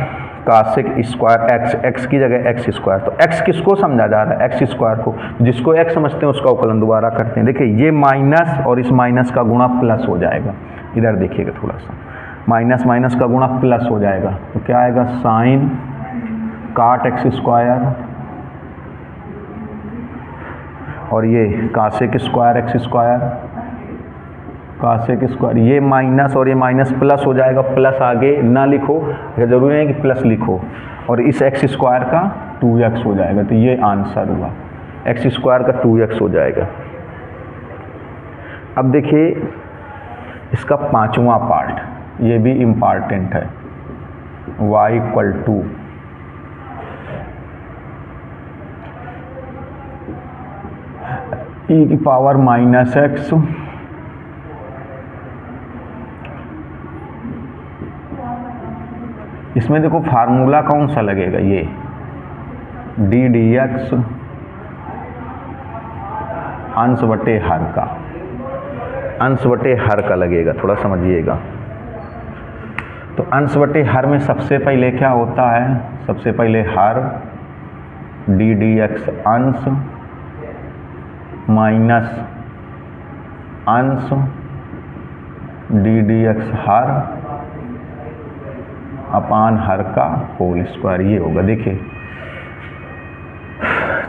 कासेक स्क्वायर एक्स, एक्स की जगह एक्स स्क्वायर, तो एक्स किसको समझा जा रहा है, एक्स स्क्वायर को। जिसको एक्स समझते हैं उसका अवकलन दोबारा करते हैं। देखिए ये माइनस और इस माइनस का गुणा प्लस हो जाएगा, इधर देखिएगा थोड़ा सा, माइनस माइनस का गुणा प्लस हो जाएगा, तो क्या आएगा साइन काट एक्स स्क्वायर, और ये कासेक स्क्वायर एक्स स्क्वायर, कासेक स्क्वायर, ये माइनस और ये माइनस प्लस हो जाएगा। प्लस आगे ना लिखो, जरूरी नहीं कि प्लस लिखो, और इस एक्स स्क्वायर का 2x हो जाएगा, तो ये आंसर हुआ, एक्स स्क्वायर का 2x हो जाएगा। अब देखिए इसका 5वां पार्ट, ये भी इम्पॉर्टेंट है, y इक्वल टू ई की पावर माइनस एक्स इसमें देखो फार्मूला कौन सा लगेगा, ये डी डी एक्स अंश बटे हर का, अंश बटे हर का लगेगा, थोड़ा समझिएगा। तो अंश बटे हर में सबसे पहले क्या होता है, सबसे पहले हर डी डी एक्स अंश माइनस अंश डी डी एक्स हर अपान हर का होल स्क्वायर, ये होगा। देखिए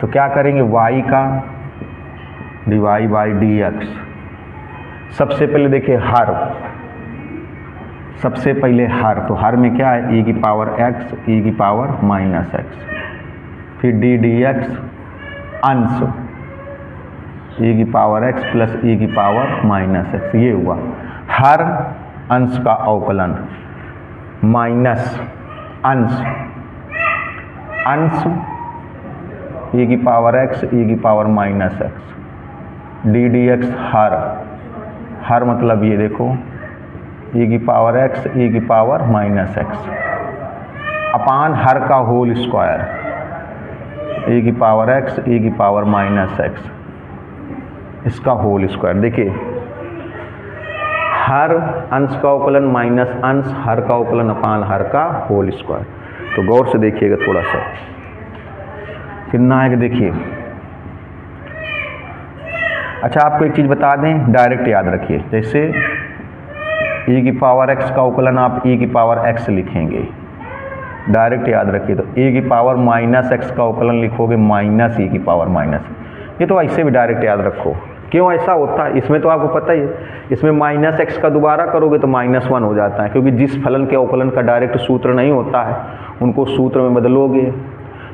तो क्या करेंगे, y का dy बाई डी एक्स, सबसे पहले देखिए हर, सबसे पहले हर, तो हर में क्या है, e की पावर x e की पावर माइनस एक्स, फिर डी डी एक्स अंश e की पावर x प्लस e की पावर माइनस एक्स, ये हुआ। हर अंश का अवकलन माइनस अंश e की पावर x e की power minus X, D D X हर मतलब ये देखो e की पावर x e की पावर माइनस एक्स अपान हर का होल स्क्वायर, e की पावर x e की पावर माइनस एक्स, इसका होल स्क्वायर। देखिए हर अंश का अवकलन माइनस अंश हर का अवकलन अपान हर का होल स्क्वायर। तो गौर से देखिएगा थोड़ा सा, कितना आएगा देखिए। अच्छा आपको एक चीज़ बता दें, डायरेक्ट याद रखिए, जैसे e की पावर x का अवकलन आप e की पावर x लिखेंगे, डायरेक्ट याद रखिए। तो e की पावर माइनस x का अवकलन लिखोगे माइनस e की पावर माइनस, ये तो ऐसे भी डायरेक्ट याद रखो। क्यों ऐसा होता है, इसमें तो आपको पता ही है, इसमें माइनस एक्स का दोबारा करोगे तो -1 हो जाता है, क्योंकि जिस फलन के अवकलन का डायरेक्ट सूत्र नहीं होता है उनको सूत्र में बदलोगे,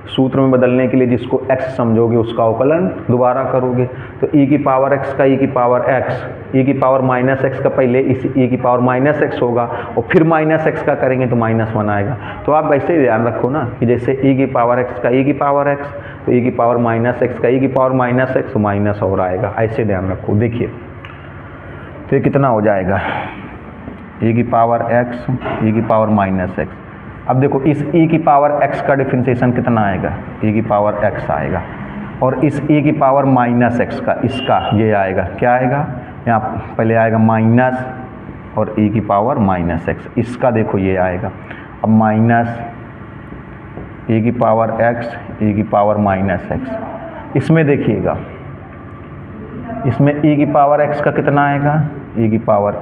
सूत्र में बदलने के लिए जिसको x समझोगे उसका अवकलन दोबारा करोगे। तो e की पावर x का e की पावर x, e की पावर माइनस एक्स का पहले इस e की पावर माइनस एक्स होगा और फिर माइनस एक्स का करेंगे तो -1 आएगा। तो आप वैसे ही ध्यान रखो ना कि जैसे e की पावर x का e की पावर x, तो e की पावर माइनस एक्स का e की पावर माइनस एक्स, तो माइनस और आएगा, ऐसे ध्यान रखो। देखिए तो ये कितना हो जाएगा, e की पावर x e की पावर माइनस एक्स। अब देखो इस e की पावर x का डिफरेंशिएशन कितना आएगा, e की पावर x आएगा, और इस e की पावर माइनस x का, इसका ये आएगा, क्या आएगा, यहाँ पहले आएगा माइनस और e की पावर माइनस x, इसका देखो ये आएगा। अब माइनस e की पावर x e की पावर माइनस x, इसमें देखिएगा, इसमें e की पावर x का कितना आएगा, e की पावर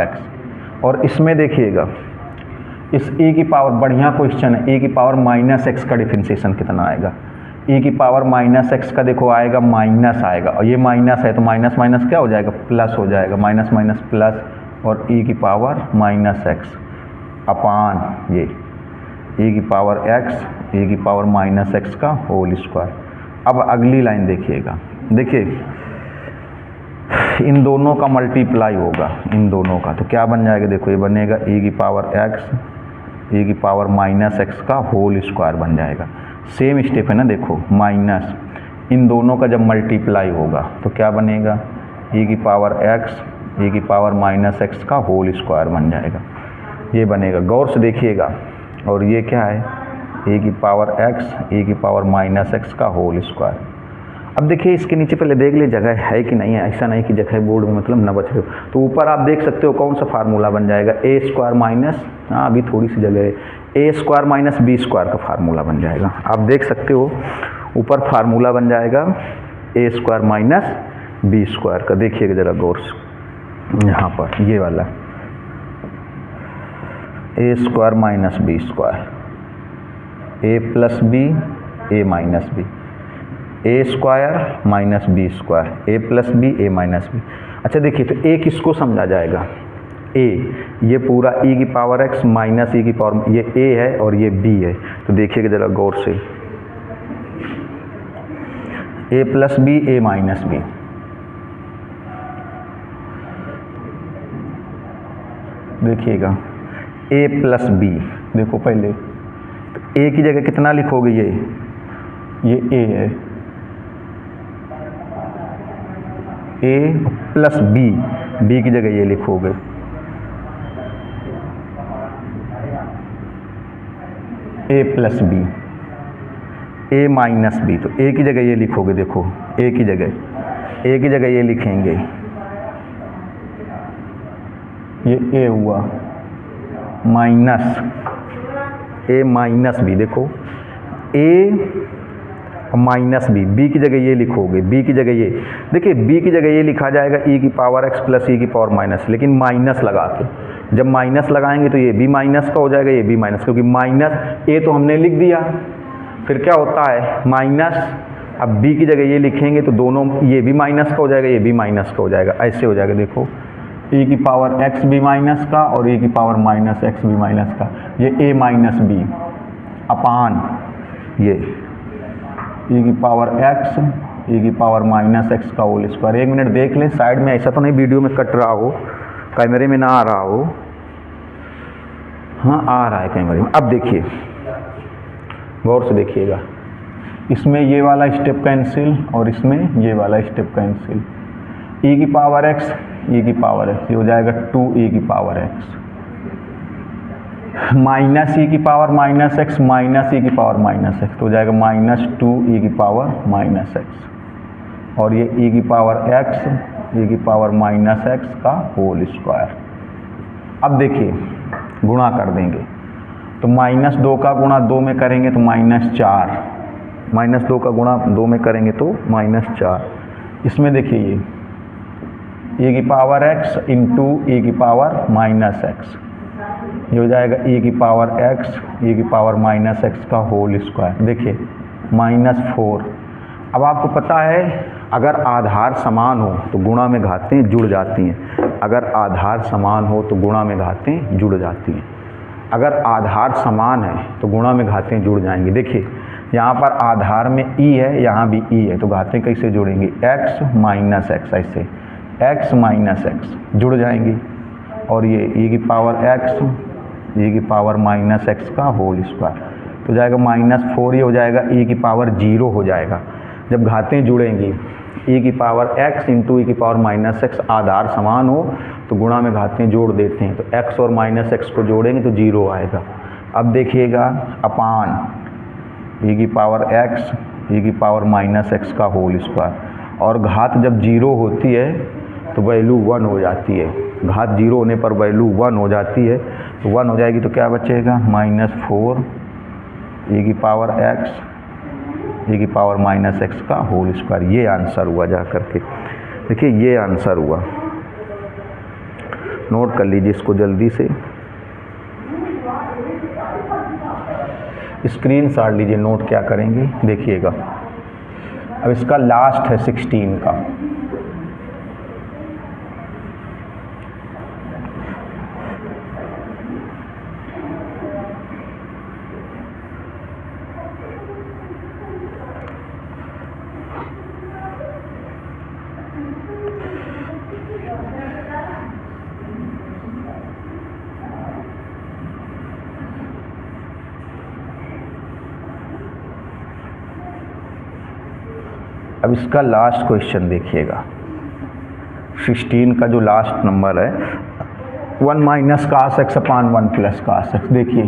x, और इसमें देखिएगा इस e की पावर, बढ़िया क्वेश्चन है, e की पावर माइनस एक्स का डिफरेंशिएशन कितना आएगा, e की पावर माइनस एक्स का देखो आएगा माइनस आएगा, और ये माइनस है तो माइनस माइनस क्या हो जाएगा, प्लस हो जाएगा, माइनस माइनस प्लस, और e की पावर माइनस एक्स अपान ये e की पावर x e की पावर माइनस एक्स का होल स्क्वायर। अब अगली लाइन देखिएगा, देखिए इन दोनों का मल्टीप्लाई होगा, इन दोनों का, तो क्या बन जाएगा, देखो ये बनेगा e की पावर x e की पावर माइनस एक्स का होल स्क्वायर बन जाएगा। सेम स्टेप है ना, देखो माइनस, इन दोनों का जब मल्टीप्लाई होगा तो क्या बनेगा, e की पावर x e की पावर माइनस एक्स का होल स्क्वायर बन जाएगा, ये बनेगा। गौर से देखिएगा, और ये क्या है, e की पावर x e की पावर माइनस एक्स का होल स्क्वायर। अब देखिए इसके नीचे पहले देख लीजिए जगह है कि नहीं है, ऐसा नहीं कि जगह बोर्ड में मतलब न बच रहे हो। तो ऊपर आप देख सकते हो कौन सा फार्मूला बन जाएगा, ए स्क्वायर माइनस, हाँ अभी थोड़ी सी जगह है, ए स्क्वायर माइनस बी स्क्वायर का फार्मूला बन जाएगा। आप देख सकते हो ऊपर फार्मूला बन जाएगा ए स्क्वायर माइनस बी स्क्वायर का। देखिएगा ज़रा गौर से, यहाँ पर ये वाला ए square minus B square, A plus b a minus B, A square minus B square, A plus b a minus B. अच्छा देखिए तो ए किसको समझा जाएगा, ए, ये पूरा e की पावर x माइनस e की पावर, ये a है और ये b है। तो देखिएगा ज़रा गौर से, a plus b a minus b, देखिएगा a प्लस बी, देखो पहले तो a की जगह कितना लिखोगे, ये a है, a प्लस b की जगह ये लिखोगे, a plus b a minus b, तो a की जगह ये लिखोगे, देखो a की जगह ये लिखेंगे, ये a हुआ माइनस a माइनस बी, देखो a माइनस बी की जगह ये लिखोगे, बी की जगह ये, देखिए बी की जगह ये लिखा जाएगा e की पावर x प्लस e की पावर माइनस, लेकिन माइनस लगा के, जब माइनस लगाएंगे तो ये भी माइनस का हो जाएगा, ये भी माइनस, क्योंकि माइनस ए तो हमने लिख दिया, फिर क्या होता है माइनस, अब बी की जगह ये लिखेंगे तो दोनों, ये भी माइनस का हो जाएगा, ये भी माइनस का हो जाएगा, ऐसे हो जाएगा। देखो e की पावर x भी माइनस का और e की पावर माइनस x भी माइनस का, ये a माइनस बी अपान ये e की पावर x e की पावर माइनस x का होल स्क्वायर। एक मिनट देख लें साइड में, ऐसा तो नहीं वीडियो में कट रहा हो, कैमरे में ना आ रहा हो, हाँ आ रहा है कैमरे में। अब देखिए गौर से देखिएगा, इसमें ये वाला स्टेप कैंसिल और इसमें ये वाला स्टेप कैंसिल, e की पावर x e की पावर x, ये हो जाएगा 2e की पावर x माइनस e की power minus x minus e की पावर माइनस x, तो हो जाएगा माइनस 2e की पावर माइनस x, और ये e की पावर x e की पावर माइनस x का होल स्क्वायर। अब देखिए गुणा कर देंगे तो माइनस 2 का गुणा 2 में करेंगे तो माइनस 4, माइनस 2 का गुणा 2 में करेंगे तो माइनस 4। इसमें देखिए ये e की पावर x इंटू e की पावर माइनस x, ये हो जाएगा e की पावर x e की पावर माइनस x का होल स्क्वायर। देखिए माइनस 4। अब आपको पता है अगर आधार समान हो तो गुणा में घातें जुड़ जाती हैं, अगर आधार समान हो तो गुणा में घातें जुड़ जाती हैं, अगर आधार समान है तो गुणा में घातें जुड़ जाएंगी। देखिए यहाँ पर आधार में e है, यहाँ भी e है, तो घातें कैसे जुड़ेंगी, x माइनस x, ऐसे x माइनस x जुड़ जाएंगी, और ये e की पावर x e की पावर माइनस x का होल स्क्वायर, तो जाएगा माइनस 4, ये हो जाएगा e की पावर 0 हो जाएगा। जब घातें जुड़ेंगी e की पावर x इंटू e की पावर माइनस x, आधार समान हो तो गुणा में घातें जोड़ देते हैं, तो x और माइनस x को जोड़ेंगे तो 0 आएगा। अब देखिएगा अपान e की पावर x e की पावर माइनस x का होल स्क्वायर, और घात जब 0 होती है तो वैल्यू 1 हो जाती है, घात 0 होने पर वैल्यू 1 हो जाती है, तो 1 हो जाएगी तो क्या बचेगा माइनस 4 e की पावर x e की पावर माइनस x का होल स्क्वायर। ये आंसर हुआ जा करके, देखिए ये आंसर हुआ, नोट कर लीजिए इसको जल्दी से, स्क्रीनशॉट लीजिए, नोट क्या करेंगे देखिएगा। अब इसका लास्ट है 16 का, अब इसका लास्ट क्वेश्चन देखिएगा, 16 का जो लास्ट नंबर है, 1 माइनस कास एक्स अपान 1 प्लस कास एक्स। देखिए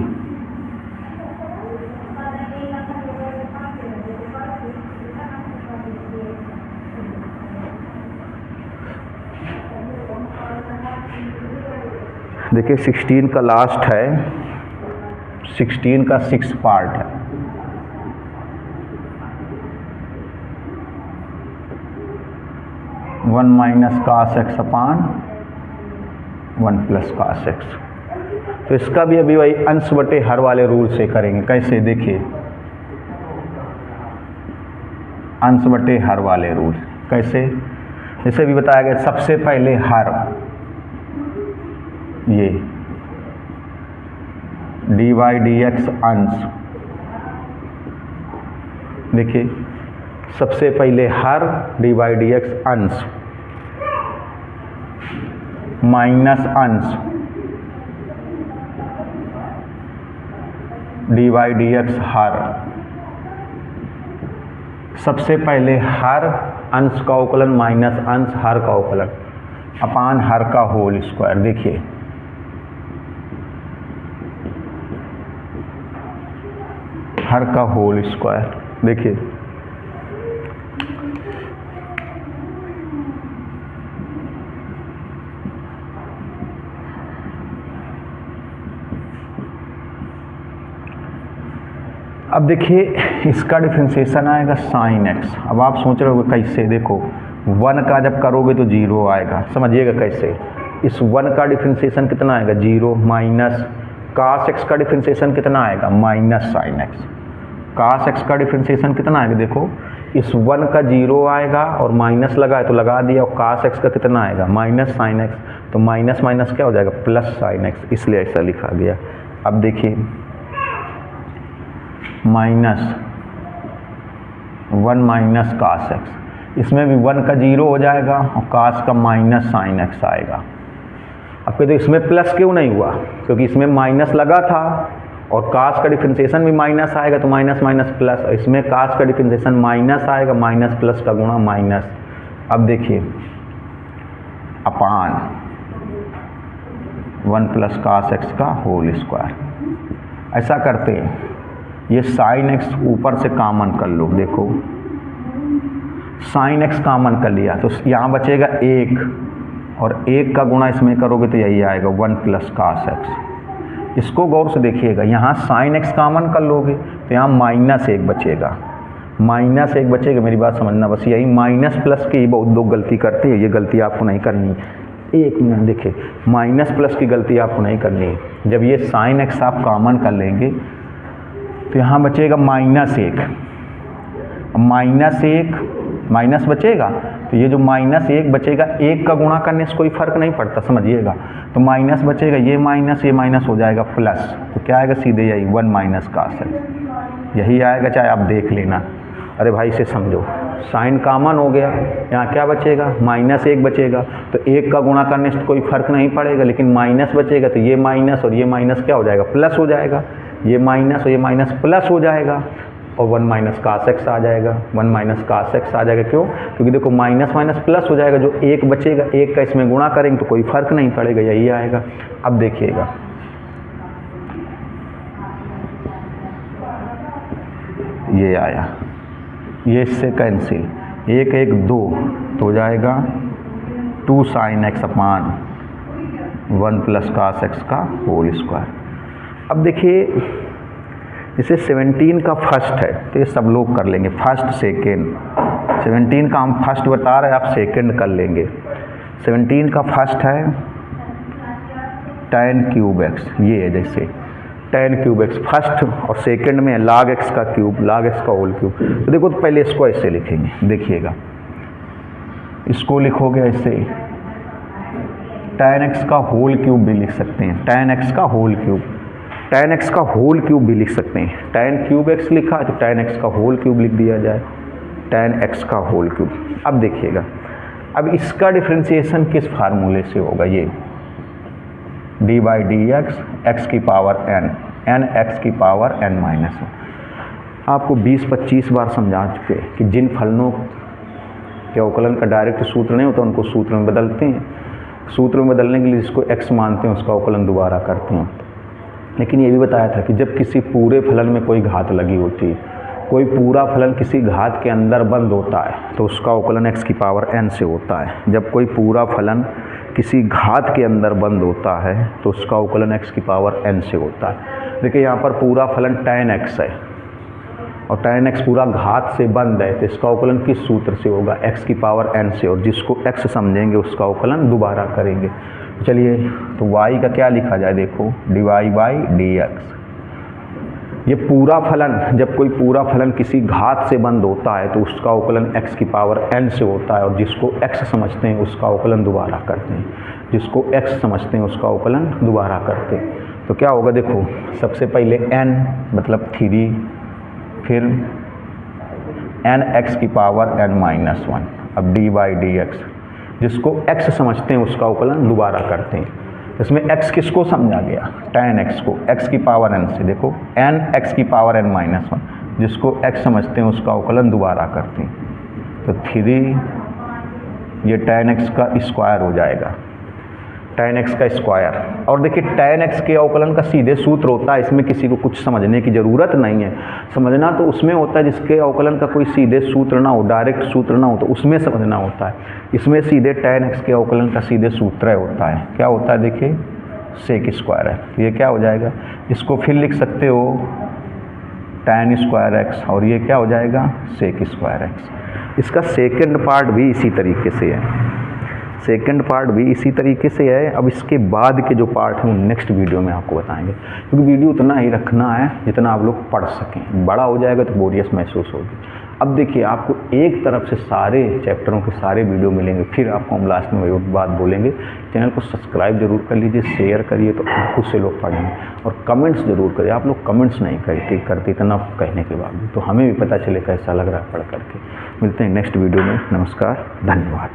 देखिए 16 का लास्ट है, 16 का 6 पार्ट है, वन माइनस कास एक्स अपान 1 प्लस कास एक्स। तो इसका भी अभी वही अंश बटे हर वाले रूल से करेंगे। कैसे, देखिए अंश बटे हर वाले रूल कैसे, जैसे भी बताया गया, सबसे पहले हर, ये डी वाई डी एक्स अंश, देखिए सबसे पहले हर डी वाई डी एक्स अंश माइनस अंश डी वाई डी एक्स हर, सबसे पहले हर अंश का अवकलन माइनस अंश हर का अवकलन अपान हर का होल स्क्वायर। देखिए हर का होल स्क्वायर, देखिए अब देखिए इसका डिफ्रेंसिएशन आएगा साइन एक्स। अब आप सोच रहे हो कैसे, देखो 1 का जब करोगे तो 0 आएगा, समझिएगा कैसे। इस 1 का डिफ्रेंसिएशन कितना आएगा 0 माइनस कास एक्स का डिफ्रेंसिएशन कितना आएगा माइनस साइन एक्स। कास एक्स का डिफ्रेंसिएशन कितना आएगा, देखो इस 1 का 0 आएगा और माइनस लगा है तो लगा दिया, और कास एक्स का कितना आएगा माइनस साइन एक्स, तो माइनस माइनस क्या हो जाएगा प्लस साइन एक्स, इसलिए ऐसा लिखा गया। अब देखिए -1 माइनस कास एक्स, इसमें भी 1 का 0 हो जाएगा और कास का माइनस साइन एक्स आएगा। अब कहते इसमें प्लस क्यों नहीं हुआ, क्योंकि इसमें माइनस लगा था और कास का डिफ्रेंसिएशन भी माइनस आएगा तो माइनस माइनस प्लस, इसमें कास का डिफ्रेंसिएशन माइनस आएगा, माइनस प्लस का गुणा माइनस। अब देखिए अपान 1 प्लस कास एक्स का होल स्क्वायर। ऐसा करते हैं, ये साइन एक्स ऊपर से कॉमन कर लो, देखो साइन एक्स कॉमन कर लिया तो यहाँ बचेगा 1 और 1 का गुणा इसमें करोगे तो यही आएगा 1 प्लस कास एक्स। इसको गौर से देखिएगा, यहाँ साइन एक्स कॉमन कर लोगे तो यहाँ -1 बचेगा, -1 बचेगा। मेरी बात समझना, बस यही माइनस प्लस की बहुत दो गलती करते हैं, ये गलती आपको नहीं करनी है। 1 मिनट देखिए, माइनस प्लस की गलती आपको नहीं करनी है। जब ये साइन एक्स आप कॉमन कर लेंगे तो यहाँ बचेगा -1, -1 माइनस बचेगा तो ये जो -1 बचेगा, 1 का गुणा करने से कोई फर्क नहीं पड़ता, समझिएगा। तो माइनस बचेगा, ये माइनस हो जाएगा प्लस, तो क्या आएगा सीधे यही 1 माइनस कास एक्स, यही आएगा, चाहे आप देख लेना। अरे भाई इसे समझो, साइन कॉमन हो गया, यहाँ क्या बचेगा -1 बचेगा, तो 1 का गुणा करने से कोई फर्क नहीं पड़ेगा, लेकिन माइनस बचेगा तो ये माइनस और ये माइनस क्या हो जाएगा प्लस हो जाएगा, ये माइनस और ये माइनस प्लस हो जाएगा और 1 माइनस कास एक्स आ जाएगा, 1 माइनस कास एक्स आ जाएगा। क्यों? क्योंकि देखो माइनस माइनस प्लस हो जाएगा, जो 1 बचेगा 1 का इसमें गुणा करेंगे तो कोई फर्क नहीं पड़ेगा, यही आएगा। अब देखिएगा ये आया, ये इससे कैंसिल, 1 1 2 तो हो जाएगा 2 साइन एक्स अपान 1 प्लस कास एक्स का होल स्क्वायर। अब देखिए जैसे 17 का फर्स्ट है तो ये सब लोग कर लेंगे, फर्स्ट सेकेंड। 17 का हम फर्स्ट बता रहे हैं, आप सेकेंड कर लेंगे। 17 का फर्स्ट है tan क्यूब एक्स, ये है जैसे tan क्यूब एक्स फर्स्ट, और सेकेंड में log एक्स का क्यूब, log एक्स का होल क्यूब। तो देखो तो पहले इसको ऐसे लिखेंगे, देखिएगा इसको लिखोगे ऐसे, tan एक्स का होल क्यूब भी लिख सकते हैं, tan एक्स का होल क्यूब, tan एक्स का होल क्यूब भी लिख सकते हैं। tan क्यूब एक्स लिखा है तो tan एक्स का होल क्यूब लिख दिया जाए, tan एक्स का होल क्यूब। अब देखिएगा, अब इसका डिफ्रेंसिएशन किस फार्मूले से होगा, ये D by d x, x की पावर n, n एक्स की पावर n-1। आपको 20-25 बार समझा चुके कि जिन फलनों के अवकलन का डायरेक्ट सूत्र नहीं होता उनको सूत्र में बदलते हैं, सूत्र में बदलने के लिए जिसको x मानते हैं उसका अवकलन दोबारा करते हैं। लेकिन ये भी बताया था कि जब किसी पूरे फलन में कोई घात लगी होती है, कोई पूरा फलन किसी घात के अंदर बंद होता है तो उसका अवकलन x की पावर n से होता है। जब कोई पूरा फलन किसी घात के अंदर बंद होता है तो उसका अवकलन x की पावर n से होता है। देखिए यहाँ पर पूरा फलन tan x है और tan x पूरा घात से बंद है, तो इसका अवकलन किस सूत्र से होगा, x की पावर n से, और जिसको x समझेंगे उसका अवकलन दोबारा करेंगे। चलिए तो y का क्या लिखा जाए, देखो dy बाई डी एक्स। ये पूरा फलन, जब कोई पूरा फलन किसी घात से बंद होता है तो उसका अवकलन x की पावर n से होता है, और जिसको x समझते हैं उसका अवकलन दोबारा करते हैं, जिसको x समझते हैं उसका अवकलन दोबारा करते हैं। तो क्या होगा, देखो सबसे पहले n मतलब 3, फिर n x की पावर n-1, अब डी बाई डी एक्स, जिसको x समझते हैं उसका अवकलन दोबारा करते हैं। इसमें x किसको समझा गया, tan x को, x की पावर n से, देखो n x की पावर n-1, जिसको x समझते हैं उसका अवकलन दोबारा करते हैं। तो 3 ये tan x का स्क्वायर हो जाएगा, tan x का स्क्वायर। और देखिए tan x के अवकलन का सीधे सूत्र होता है, इसमें किसी को कुछ समझने की ज़रूरत नहीं है। समझना तो उसमें होता है जिसके अवकलन का कोई सीधे सूत्र ना हो, डायरेक्ट सूत्र ना हो, तो उसमें समझना होता है। इसमें सीधे tan x के अवकलन का सीधे सूत्र होता है, क्या होता है देखिए सेक स्क्वायर है। तो ये क्या हो जाएगा, इसको फिर लिख सकते हो tan स्क्वायर एक्स, और ये क्या हो जाएगा सेक स्क्वायर एक्स। इसका सेकंड पार्ट भी इसी तरीके से है, सेकंड पार्ट भी इसी तरीके से है। अब इसके बाद के जो पार्ट हैं वो नेक्स्ट वीडियो में आपको बताएंगे, क्योंकि वीडियो उतना ही रखना है जितना आप लोग पढ़ सकें। बड़ा हो जाएगा तो बोरियस महसूस होगी। अब देखिए, आपको एक तरफ से सारे चैप्टरों के सारे वीडियो मिलेंगे, फिर आपको हम लास्ट में वही बात बोलेंगे। चैनल को सब्सक्राइब जरूर कर लीजिए, शेयर करिए तो खुद से लोग पढ़ेंगे, और कमेंट्स जरूर करिए। आप लोग कमेंट्स नहीं करते इतना कहने के बाद भी, तो हमें भी पता चले कैसा लग रहा है पढ़ करके। मिलते हैं नेक्स्ट वीडियो में। नमस्कार, धन्यवाद।